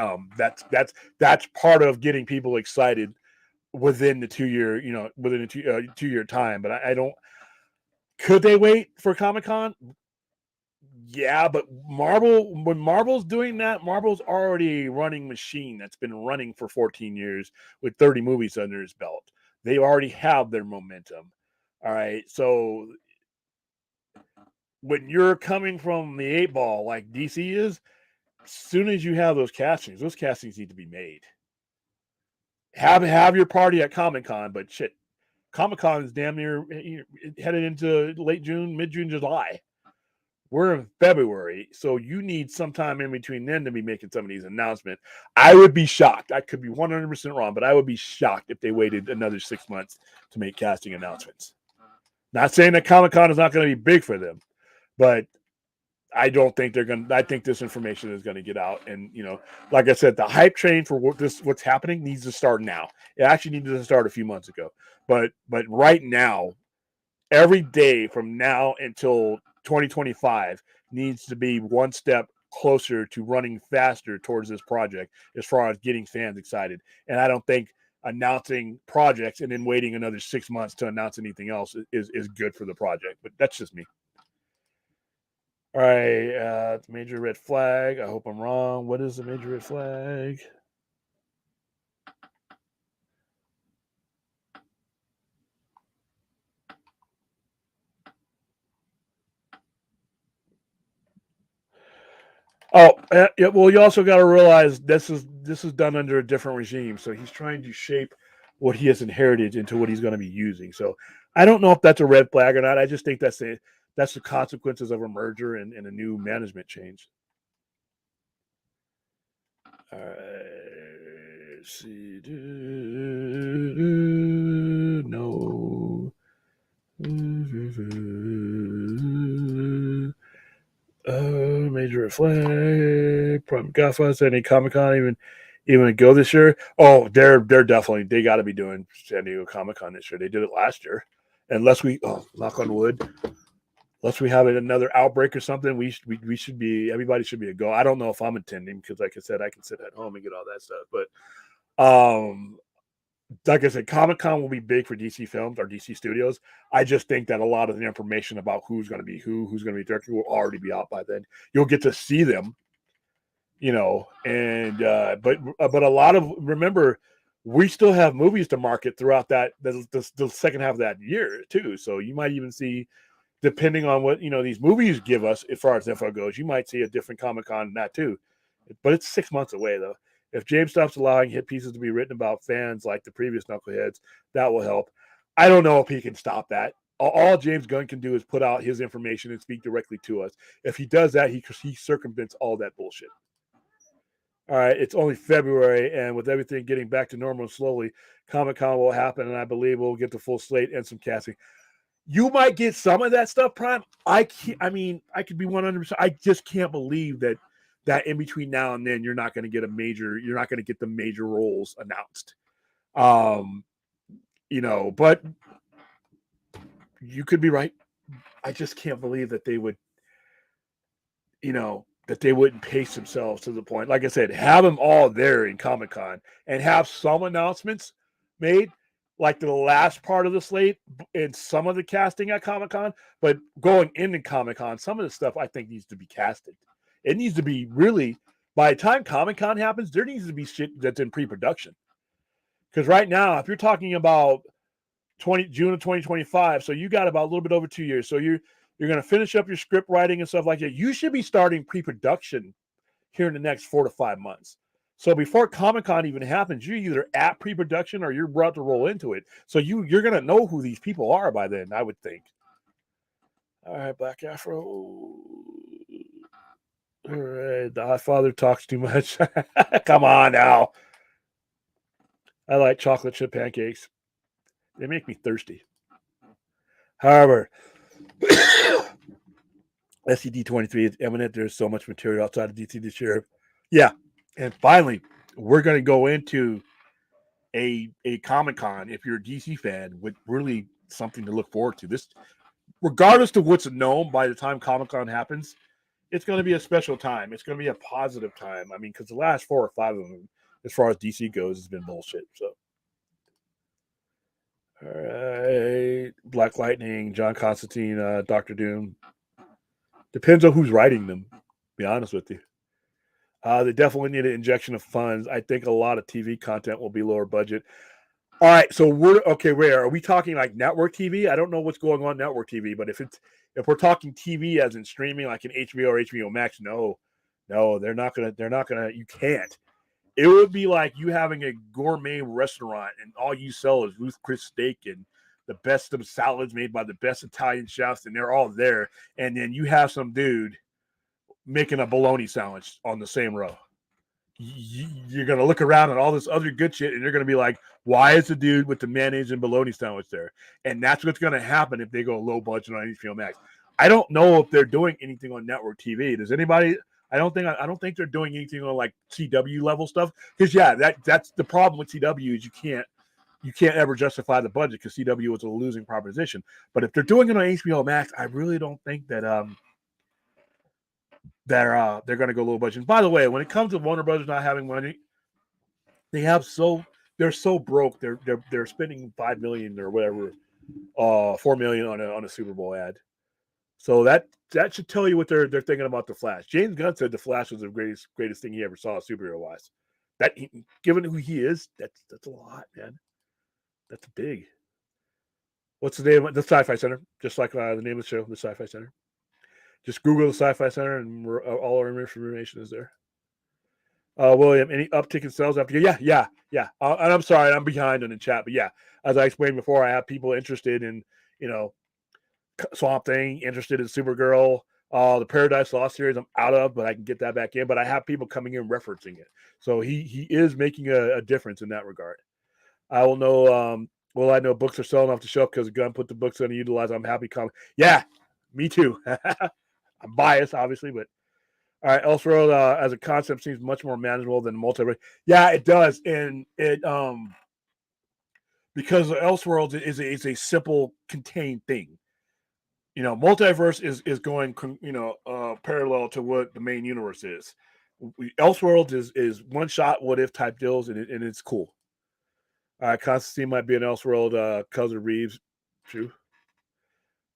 that's part of getting people excited within the 2 year, within a 2 year time. But I don't. Could they wait for Comic-Con? Yeah, but when Marvel's doing that, Marvel's already a running machine that's been running for 14 years with 30 movies under his belt. They already have their momentum. All right. So when you're coming from the 8 ball like DC is, as soon as you have those castings need to be made. Have your party at Comic-Con, but shit, Comic-Con is damn near headed into late June, mid-June, July. We're in February, so you need some time in between then to be making some of these announcements. I would be shocked. I could be 100% wrong, but I would be shocked if they waited another 6 months to make casting announcements. Not saying that Comic-Con is not going to be big for them, but I don't think they're going to. I think this information is going to get out. And, like I said, the hype train for what's happening needs to start now. It actually needed to start a few months ago. But right now, every day from now until 2025 needs to be one step closer to running faster towards this project as far as getting fans excited. And I don't think announcing projects and then waiting another 6 months to announce anything else is good for the project. But that's just me. All right, major red flag. I hope I'm wrong. What is the major red flag? Oh, yeah. Well, you also got to realize this is done under a different regime. So he's trying to shape what he has inherited into what he's going to be using. So I don't know if that's a red flag or not. I just think that's the consequences of a merger and a new management change. All right. Let's see. No. Major flag. Prime Godfather. Any Comic-Con even go this year? Oh, they're definitely, they got to be doing San Diego Comic-Con this year. They did it last year. Unless we knock on wood, unless we have another outbreak or something, we should be, everybody should be a go. I don't know if I'm attending because, like I said, I can sit at home and get all that stuff. But like I said, Comic-Con will be big for DC Films or DC Studios. I just think that a lot of the information about who's going to be who's going to be directing will already be out by then. You'll get to see them, and but a lot of, remember, we still have movies to market throughout that the second half of that year too. So you might even see, depending on what these movies give us as far as info goes, you might see a different Comic-Con than that too. But it's 6 months away though. If James stops allowing hit pieces to be written about fans like the previous Knuckleheads, that will help. I don't know if he can stop that. All James Gunn can do is put out his information and speak directly to us. If he does that, he circumvents all that bullshit. All right, it's only February, and with everything getting back to normal slowly, Comic-Con will happen, and I believe we'll get the full slate and some casting. You might get some of that stuff, Prime. I could be 100%. I just can't believe that in between now and then you're not going to get the major roles announced. But you could be right. I just can't believe that they would, that they wouldn't pace themselves to the point. Like I said, have them all there in Comic-Con and have some announcements made, like the last part of the slate and some of the casting at Comic-Con. But going into Comic-Con, some of the stuff I think needs to be casted. It needs to be really, by the time Comic-Con happens, there needs to be shit that's in pre-production. Because right now, if you're talking about June of 2025, so you got about a little bit over 2 years. So you're going to finish up your script writing and stuff like that. You should be starting pre-production here in the next 4 to 5 months. So before Comic-Con even happens, you're either at pre-production or you're about to roll into it. So you're going to know who these people are by then, I would think. All right, Black Afro. All right, the Godfather talks too much. Come on now. I like chocolate chip pancakes. They make me thirsty. However, SCD23 is imminent. There's so much material outside of DC this year. Yeah. And finally, we're going to go into a Comic-Con, if you're a DC fan, with really something to look forward to. This, regardless of what's known by the time Comic-Con happens, it's going to be a special time. It's going to be a positive time. I mean, because the last 4 or 5 of them, as far as DC goes, has been bullshit. So, all right, Black Lightning, John Constantine, Doctor Doom. Depends on who's writing them. To be honest with you, they definitely need an injection of funds. I think a lot of TV content will be lower budget. All right, so we're okay. Where are we talking like network TV? I don't know what's going on network TV, but if we're talking TV as in streaming, like an HBO or HBO Max, no, they're not gonna. They're not gonna. You can't. It would be like you having a gourmet restaurant and all you sell is Ruth Chris steak and the best of salads made by the best Italian chefs, and they're all there, and then you have some dude making a bologna sandwich on the same row. You're going to look around at all this other good shit and you're going to be like, why is the dude with the mayonnaise and bologna sandwich there? And that's what's going to happen if they go low budget on HBO Max. I don't know if they're doing anything on network TV. Does anybody? I don't think they're doing anything on like CW level stuff. Because that's the problem with CW is you can't ever justify the budget because CW is a losing proposition. But if they're doing it on HBO Max, I really don't think that they're going to go low budget. And by the way, when it comes to Warner Brothers not having money, they're so broke. They're spending $5 million or whatever, $4 million on a Super Bowl ad. So that should tell you what they're thinking about the Flash. James Gunn said the Flash was the greatest thing he ever saw superhero wise. That given who he is, that's a lot, man. That's big. What's the name of the Sci-Fi Center? Just like the name of the show, the Sci-Fi Center. Just Google the Sci-Fi Center, and all our information is there. William, any uptick in sales after? Yeah. And I'm sorry, I'm behind on the chat, but yeah, as I explained before, I have people interested in, Swamp Thing, interested in Supergirl, the Paradise Lost series. I'm out of, but I can get that back in. But I have people coming in referencing it, so he is making a difference in that regard. I will know. I know books are selling off the shelf because Gunn put the books underutilized. I'm happy. Yeah, me too. I'm biased, obviously, but all right. Elseworld as a concept seems much more manageable than multiverse. Yeah, it does, and it because Elseworld is a simple, contained thing. Multiverse is going parallel to what the main universe is. Elseworld is one shot, what if type deals, and it's cool. Constantine might be an Elseworld cousin Reeves. True.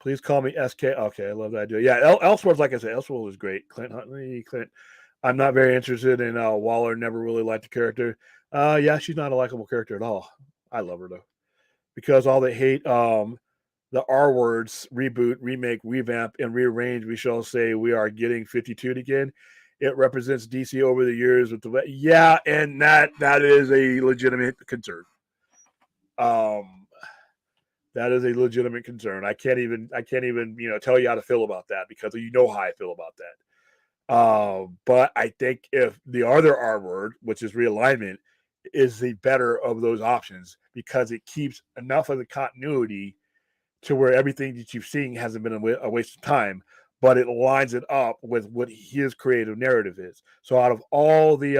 Please call me SK. Okay, I love that idea. Yeah, Elseworld, like I said, Elseworld is great. Clint Huntley, I'm not very interested in Waller. Never really liked the character. Yeah, she's not a likable character at all. I love her though, because all they hate the R words: reboot, remake, revamp, and rearrange. We shall say we are getting 52 again. It represents DC over the years with the and that is a legitimate concern. That is a legitimate concern. I can't even tell you how to feel about that because you know how I feel about that. But I think if the other R word, which is realignment, is the better of those options because it keeps enough of the continuity to where everything that you've seen hasn't been a waste of time, but it lines it up with what his creative narrative is. So out of all the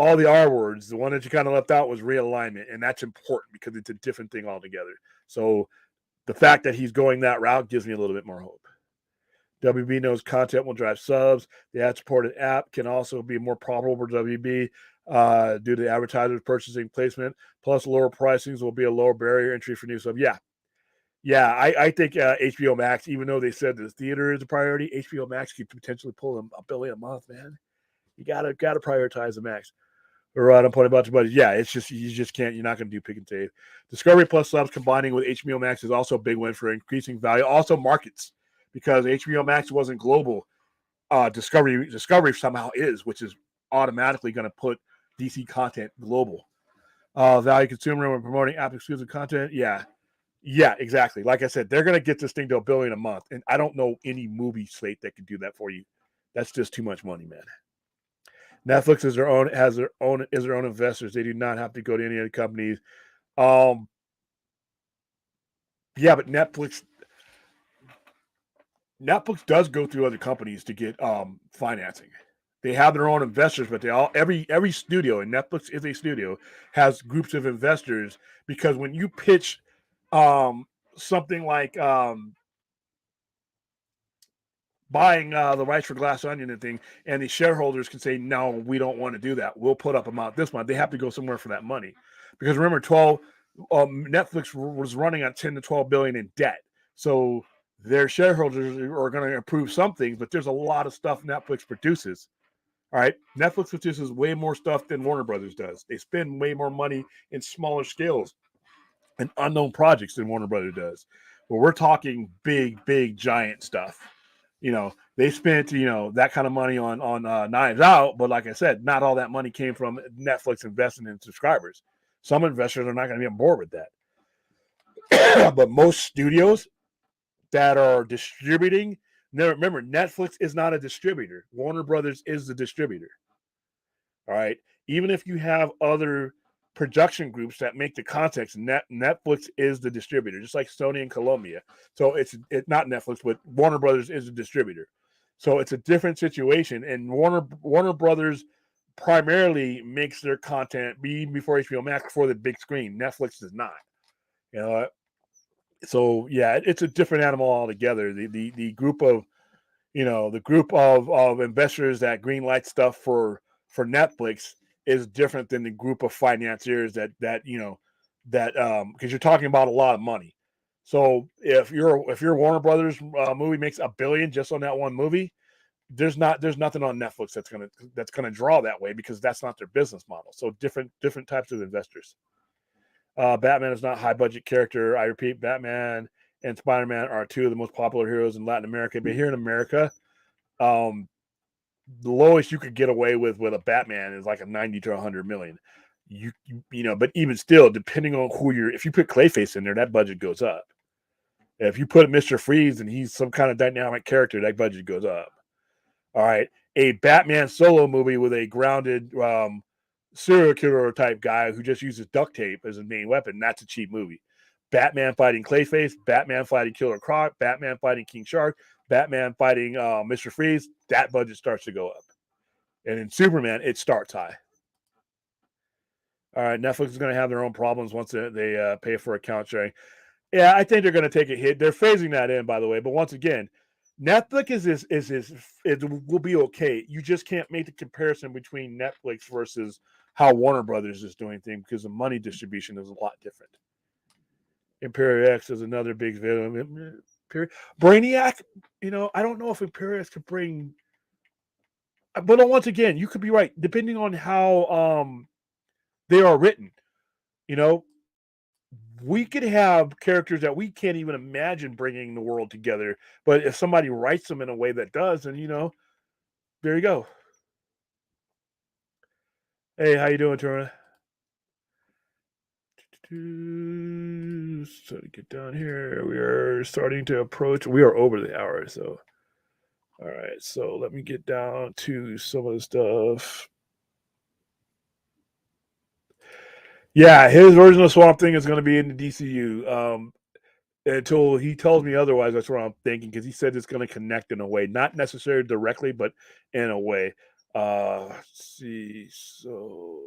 R words, the one that you kind of left out was realignment, and that's important because it's a different thing altogether. So the fact that he's going that route gives me a little bit more hope. WB knows content will drive subs. The ad-supported app can also be more profitable for WB due to advertisers purchasing placement. Plus, lower pricings will be a lower barrier entry for new subs. Yeah, I think HBO Max, even though they said the theater is a priority, HBO Max could potentially pull them $1 billion a month, man. You gotta prioritize the Max. Right, I'm pointing about your budget. Yeah, it's just you just can't. You're not going to do pick and save. Discovery Plus subs combining with HBO Max is also a big win for increasing value. Also markets because HBO Max wasn't global. Discovery somehow is, which is automatically going to put DC content global. Value consumer when promoting app exclusive content. Yeah, exactly. Like I said, they're going to get this thing to $1 billion a month, and I don't know any movie slate that can do that for you. That's just too much money, man. Netflix is their own investors. They do not have to go to any other companies. Yeah, but Netflix does go through other companies to get financing. They have their own investors, but every studio, and Netflix is a studio, has groups of investors because when you pitch something like buying the rights for Glass Onion and thing, and the shareholders can say, no, we don't want to do that. We'll put up amount this month. They have to go somewhere for that money. Because remember, Netflix was running on 10 to 12 billion in debt. So their shareholders are going to approve some things, but there's a lot of stuff Netflix produces All right, Netflix produces way more stuff than Warner Brothers does. They spend way more money in smaller scales and unknown projects than Warner Brothers does. But we're talking big, giant stuff. They spent that kind of money on Knives Out, but like I said, not all that money came from Netflix investing in subscribers. Some investors are not going to be on board with that. But most studios that are distributing, remember, Netflix is not a distributor. Warner Brothers is the distributor. All right. Even if you have other production groups that make the context, Netflix is the distributor, just like Sony and Columbia. So it's not Netflix, but Warner Brothers is the distributor. So it's a different situation. And Warner Brothers primarily makes their content be before HBO Max for the big screen. Netflix does not. So yeah, it's a different animal altogether. The group of investors that greenlight stuff for Netflix is different than the group of financiers that because you're talking about a lot of money. So if your Warner Brothers movie makes $1 billion just on that one movie, there's nothing on Netflix that's gonna draw that way, because that's not their business model. So different types of investors. Batman is not a high budget character. I repeat, Batman and Spider-Man are two of the most popular heroes in Latin America. But here in America, the lowest you could get away with a Batman is like a 90 to 100 million. But even still, depending on if you put Clayface in there, that budget goes up. If you put Mr. Freeze and he's some kind of dynamic character, that budget goes up. All right. A Batman solo movie with a grounded serial killer type guy who just uses duct tape as his main weapon, that's a cheap movie. Batman fighting Clayface, Batman fighting Killer Croc, Batman fighting King Shark, Batman fighting Mr. Freeze, that budget starts to go up. And in Superman, it starts high. All right, Netflix is going to have their own problems once they pay for account sharing. Yeah, I think they're going to take a hit. They're phasing that in, by the way. But once again, Netflix it will be okay. You just can't make the comparison between Netflix versus how Warner Brothers is doing things, because the money distribution is a lot different. Imperial X is another big villain. Brainiac, I don't know if Imperial X could bring. But once again, you could be right, depending on how they are written. We could have characters that we can't even imagine bringing the world together. But if somebody writes them in a way that does, then, there you go. Hey, how you doing, Turner? So to get down here, we are starting to approach. We are over the hour, so all right. So let me get down to some of the stuff. Yeah, his version of Swamp Thing is going to be in the DCU. Until he tells me otherwise, that's what I'm thinking, because he said it's going to connect in a way, not necessarily directly, but in a way. Let's see. So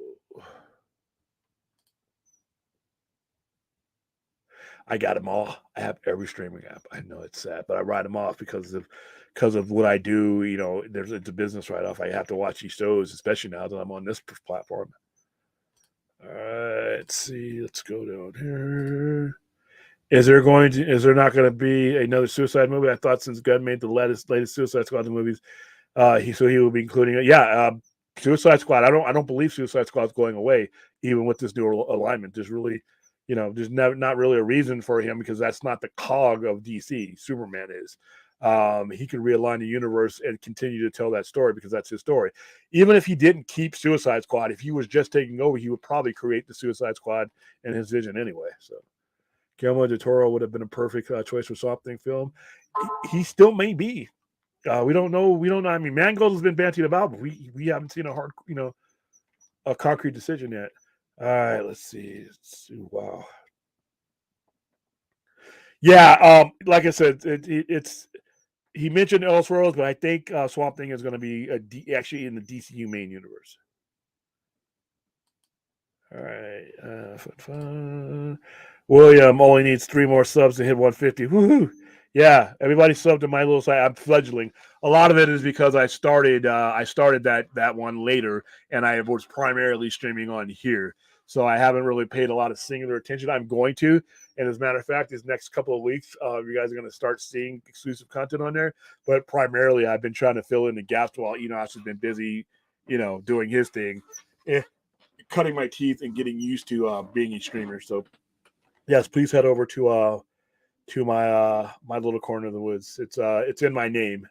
I got them all. I have every streaming app. I know it's sad, but I write them off because of what I do. It's a business write off. I have to watch these shows, especially now that I'm on this platform. All right, let's see. Let's go down here. Is there not going to be another Suicide movie? I thought since Gunn made the latest Suicide Squad movies, he will be including it. Yeah, Suicide Squad. I don't believe Suicide Squad is going away, even with this new alignment. There's really, there's not really a reason for him, because that's not the cog of DC. Superman is. He could realign the universe and continue to tell that story, because that's his story. Even if he didn't keep Suicide Squad, if he was just taking over, he would probably create the Suicide Squad in his vision anyway. So Guillermo del Toro would have been a perfect choice for Swamp Thing film. He still may be. We don't know. I mean, Mangold has been bantied about, but we haven't seen a concrete decision yet. All right, let's see. Wow. Yeah, like I said, it's he mentioned Elseworlds, but I think Swamp Thing is going to be actually in the DCU main universe. All right, fun. William only needs 3 more subs to hit 150. Woohoo! Yeah, everybody subbed to my little site. I'm fledgling. A lot of it is because I started that one later, and I was primarily streaming on here. So I haven't really paid a lot of singular attention. I'm going to, and as a matter of fact, these next couple of weeks, you guys are going to start seeing exclusive content on there. But primarily, I've been trying to fill in the gaps while Enosh has been busy, doing his thing, cutting my teeth and getting used to being a streamer. So yes, please head over to my little corner of the woods. It's in my name.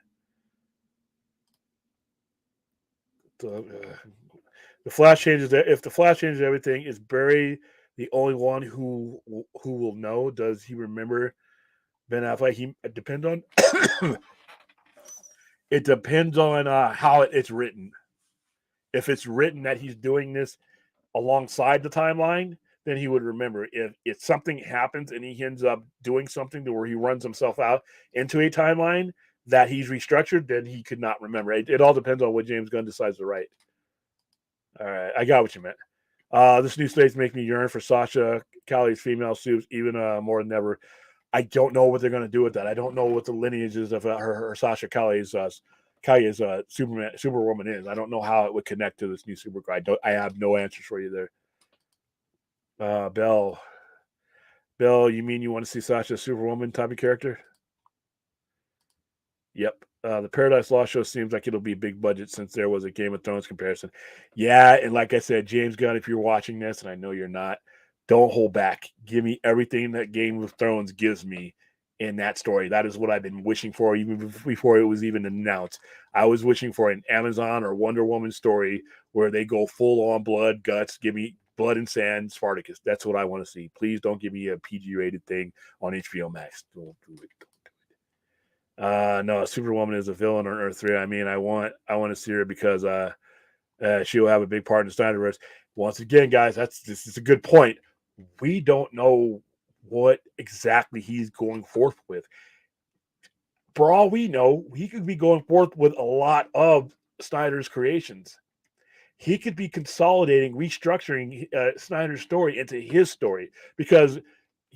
The Flash changes that. If the Flash changes everything, is Barry the only one who will know? Does he remember Ben Affleck? It depends on it depends on how it's written. If it's written that he's doing this alongside the timeline, then he would remember. If something happens and he ends up doing something to where he runs himself out into a timeline that he's restructured, then he could not remember. It all depends on what James Gunn decides to write. All right, I got what you meant. This new slate's make me yearn for Sasha Callie's female suits even more than ever. I don't know what they're going to do with that. I don't know what the lineage is of her Sasha Callie's Superwoman is. I don't know how it would connect to this new Supergirl. I have no answers for you there. Bell, you mean you want to see Sasha Superwoman type of character? Yep. The Paradise Lost show seems like it'll be big budget since there was a Game of Thrones comparison. Yeah, and like I said, James Gunn, if you're watching this, and I know you're not, don't hold back. Give me everything that Game of Thrones gives me in that story. That is what I've been wishing for even before it was even announced. I was wishing for an Amazon or Wonder Woman story where they go full on blood, guts, give me blood and sand, Spartacus. That's what I want to see. Please don't give me a PG-rated thing on HBO Max. Don't do it. No, Superwoman is a villain on Earth 3. I mean, I want to see her because she'll have a big part in the Snyderverse. Once again, guys, this is a good point. We don't know what exactly he's going forth with. For all we know, he could be going forth with a lot of Snyder's creations. He could be consolidating, restructuring Snyder's story into his story because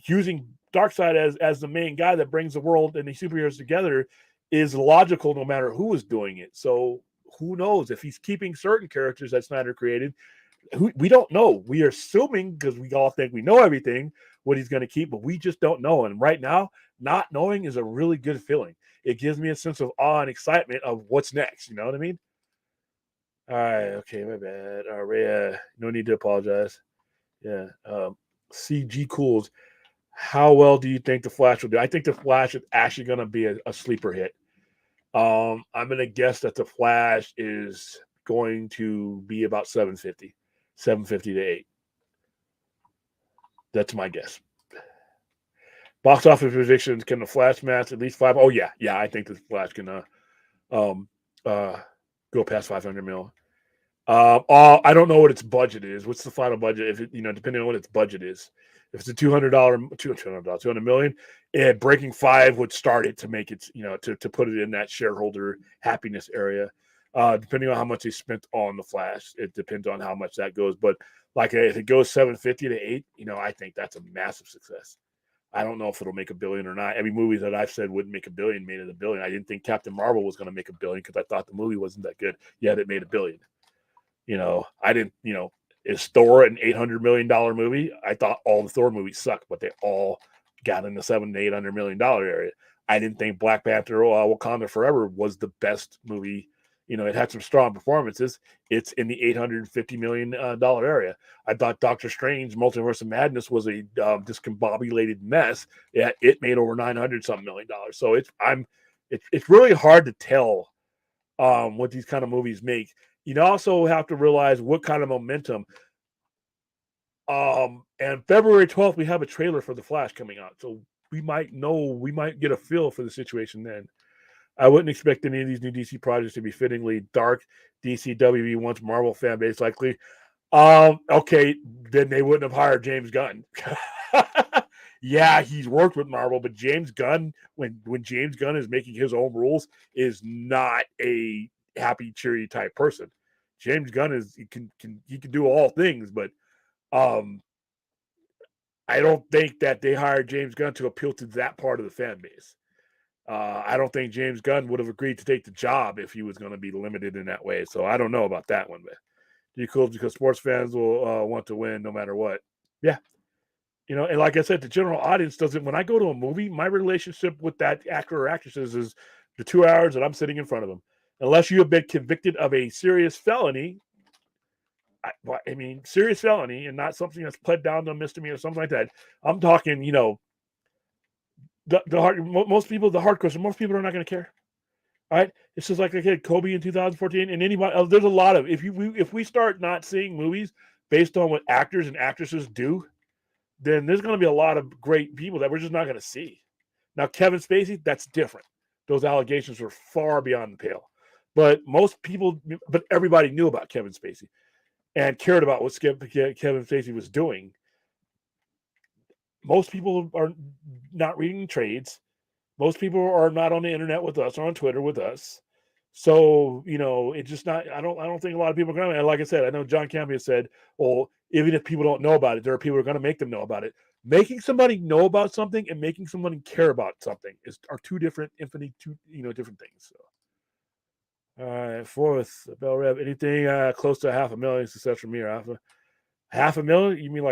using Darkseid as the main guy that brings the world and the superheroes together is logical no matter who is doing it. So who knows if he's keeping certain characters that Snyder created? We don't know. We are assuming because we all think we know everything what he's going to keep, but we just don't know. And right now, not knowing is a really good feeling. It gives me a sense of awe and excitement of what's next. You know what I mean? All right. Okay. My bad. Rhea, no need to apologize. Yeah. CG Cools. How well do you think the Flash will do? I think the Flash is actually going to be a sleeper hit. I'm going to guess that the Flash is going to be about 750 to 8. That's my guess. Box office predictions: can the Flash match at least 5? Oh yeah. I think the Flash can go past 500 mil. I don't know what its budget is. What's the final budget? If it, depending on what its budget is. If it's a $200 million, breaking 5 would start it to make it, to put it in that shareholder happiness area. Depending on how much they spent on the Flash, it depends on how much that goes. But like if it goes 750 to 8, I think that's a massive success. I don't know if it'll make $1 billion or not. Every movie that I've said wouldn't make $1 billion made it $1 billion. I didn't think Captain Marvel was going to make $1 billion because I thought the movie wasn't that good. Yet it made $1 billion. I didn't. Is Thor an $800 million movie? I thought all the Thor movies sucked, but they all got in the $700 to $800 million area. I didn't think Black Panther Wakanda Forever was the best movie. It had some strong performances. It's in the $850 million area. I thought Doctor Strange Multiverse of Madness was a discombobulated mess. Yeah, it made over $900-something million. So it's really hard to tell what these kind of movies make. You also have to realize what kind of momentum. And February 12th, we have a trailer for The Flash coming out. So we might get a feel for the situation then. I wouldn't expect any of these new DC projects to be fittingly dark. DC WB wants Marvel fan base likely. Okay, then they wouldn't have hired James Gunn. Yeah, he's worked with Marvel, but James Gunn, when James Gunn is making his own rules, is not a happy, cheery type person. James Gunn he can do all things, but I don't think that they hired James Gunn to appeal to that part of the fan base. I don't think James Gunn would have agreed to take the job if he was going to be limited in that way. So I don't know about that one, but you cool because sports fans will want to win no matter what. Yeah. And like I said, the general audience doesn't. When I go to a movie, my relationship with that actor or actress is the 2 hours that I'm sitting in front of them. unless you have been convicted of a serious felony. I mean, serious felony and not something that's pled down to a misdemeanor or something like that. I'm talking, most people, the hardcore, most people are not going to care. All right. It's just like I said, Kobe in 2014 and anybody else. There's a lot of, if we start not seeing movies based on what actors and actresses do, then there's going to be a lot of great people that we're just not going to see. Now, Kevin Spacey, that's different. Those allegations were far beyond the pale. But everybody knew about Kevin Spacey and cared about what Kevin Spacey was doing. Most people are not reading trades. Most people are not on the internet with us or on Twitter with us. So, it's just not, I don't think a lot of people are going to, and like I said, I know John Campea said, well, even if people don't know about it, there are people who are going to make them know about it. Making somebody know about something and making somebody care about something are two different things. So, all right, fourth, Bell Rev, anything close to 500,000 success from here, Alpha? 500,000? You mean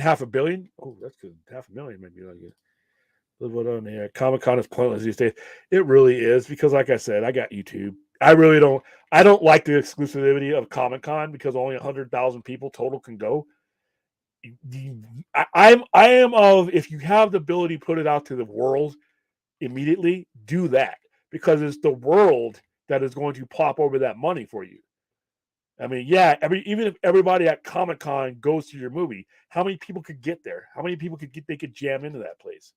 $500 million? Oh, that's good. 500,000 might be like it. Live what on here. Comic-Con is pointless these days. It really is because, like I said, I got YouTube. I don't like the exclusivity of Comic-Con because only 100,000 people total can go. I am of, if you have the ability to put it out to the world immediately, do that because it's the world that is going to pop over that money for you. I mean, yeah, even if everybody at Comic-Con goes to your movie, how many people could get there? How many people they could jam into that place?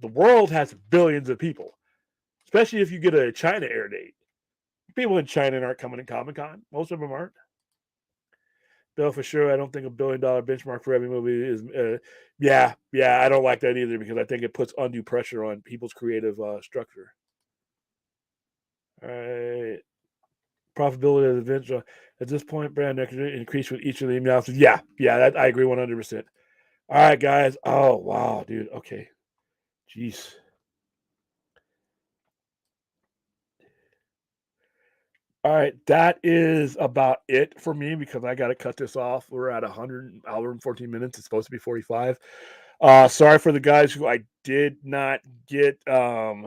The world has billions of people, especially if you get a China air date. People in China aren't coming to Comic-Con. Most of them aren't. Bill, for sure, I don't think $1 billion benchmark for every movie is. Yeah, I don't like that either because I think it puts undue pressure on people's creative structure. All right. Profitability of the venture. At this point, brand increase with each of the emails. Yeah, I agree 100%. All right, guys. Oh, wow, dude. Okay. Jeez. All right, that is about it for me because I got to cut this off. We're at 114 minutes. It's supposed to be 45. Sorry for the guys who I did not get to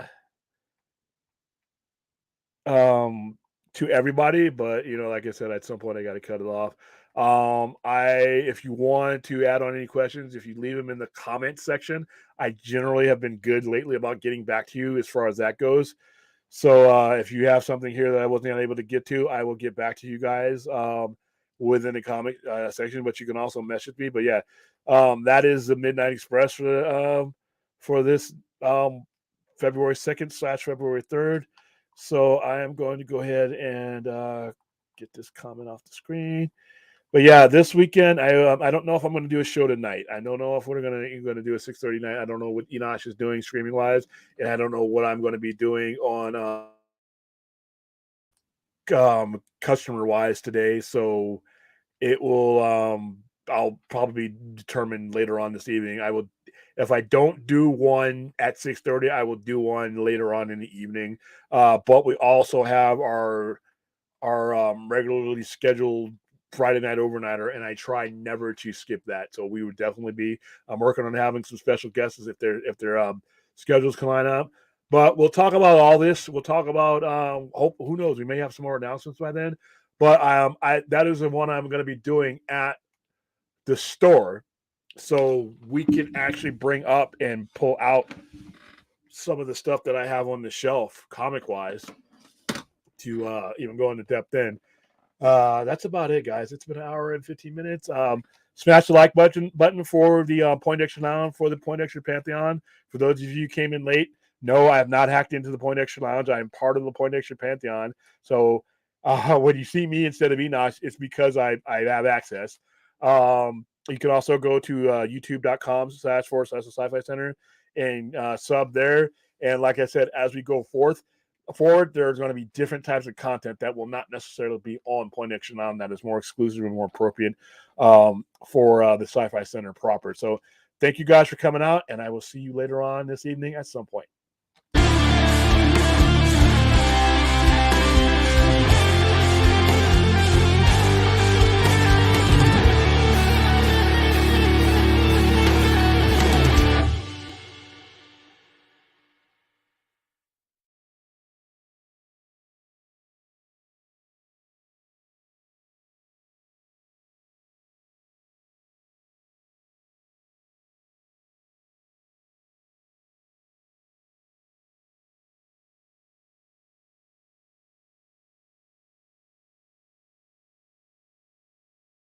everybody, but like I said, at some point I got to cut it off. If you want to add on any questions, if you leave them in the comment section, I generally have been good lately about getting back to you as far as that goes. So if you have something here that I wasn't able to get to, I will get back to you guys within the comment section. But you can also message me. But yeah, that is the Midnight Express for this February 2nd / February 3rd. So I am going to go ahead and get this comment off the screen. But yeah, this weekend I don't know if I'm going to do a show tonight. I don't know if we're going to do a 6:30 night. I don't know what Enosh is doing streaming wise, and I don't know what I'm going to be doing on customer wise today. So it will I'll probably determine later on this evening. I will, if I don't do one at 6:30, I will do one later on in the evening. But we also have our regularly scheduled Friday night overnighter, and I try never to skip that. So we would definitely be working on having some special guests if their schedules can line up. But we'll talk about all this. We'll talk about who knows, we may have some more announcements by then. But that is the one I'm going to be doing at the store, so we can actually bring up and pull out some of the stuff that I have on the shelf, comic wise, to even go into depth in. That's about it, guys. It's been an hour and 15 minutes. Smash the like button for the Poindexter Lounge, for the Poindexter Pantheon. For those of you who came in late, no, I have not hacked into the Poindexter Lounge. I am part of the Poindexter Pantheon. So when you see me instead of Enosh, it's because I have access. You can also go to youtube.com//the Sci-Fi Center and sub there. And like I said, as we go forward, there's going to be different types of content that will not necessarily be on Poindexter Lounge that is more exclusive and more appropriate for the Sci-Fi Center proper. So thank you guys for coming out, and I will see you later on this evening at some point.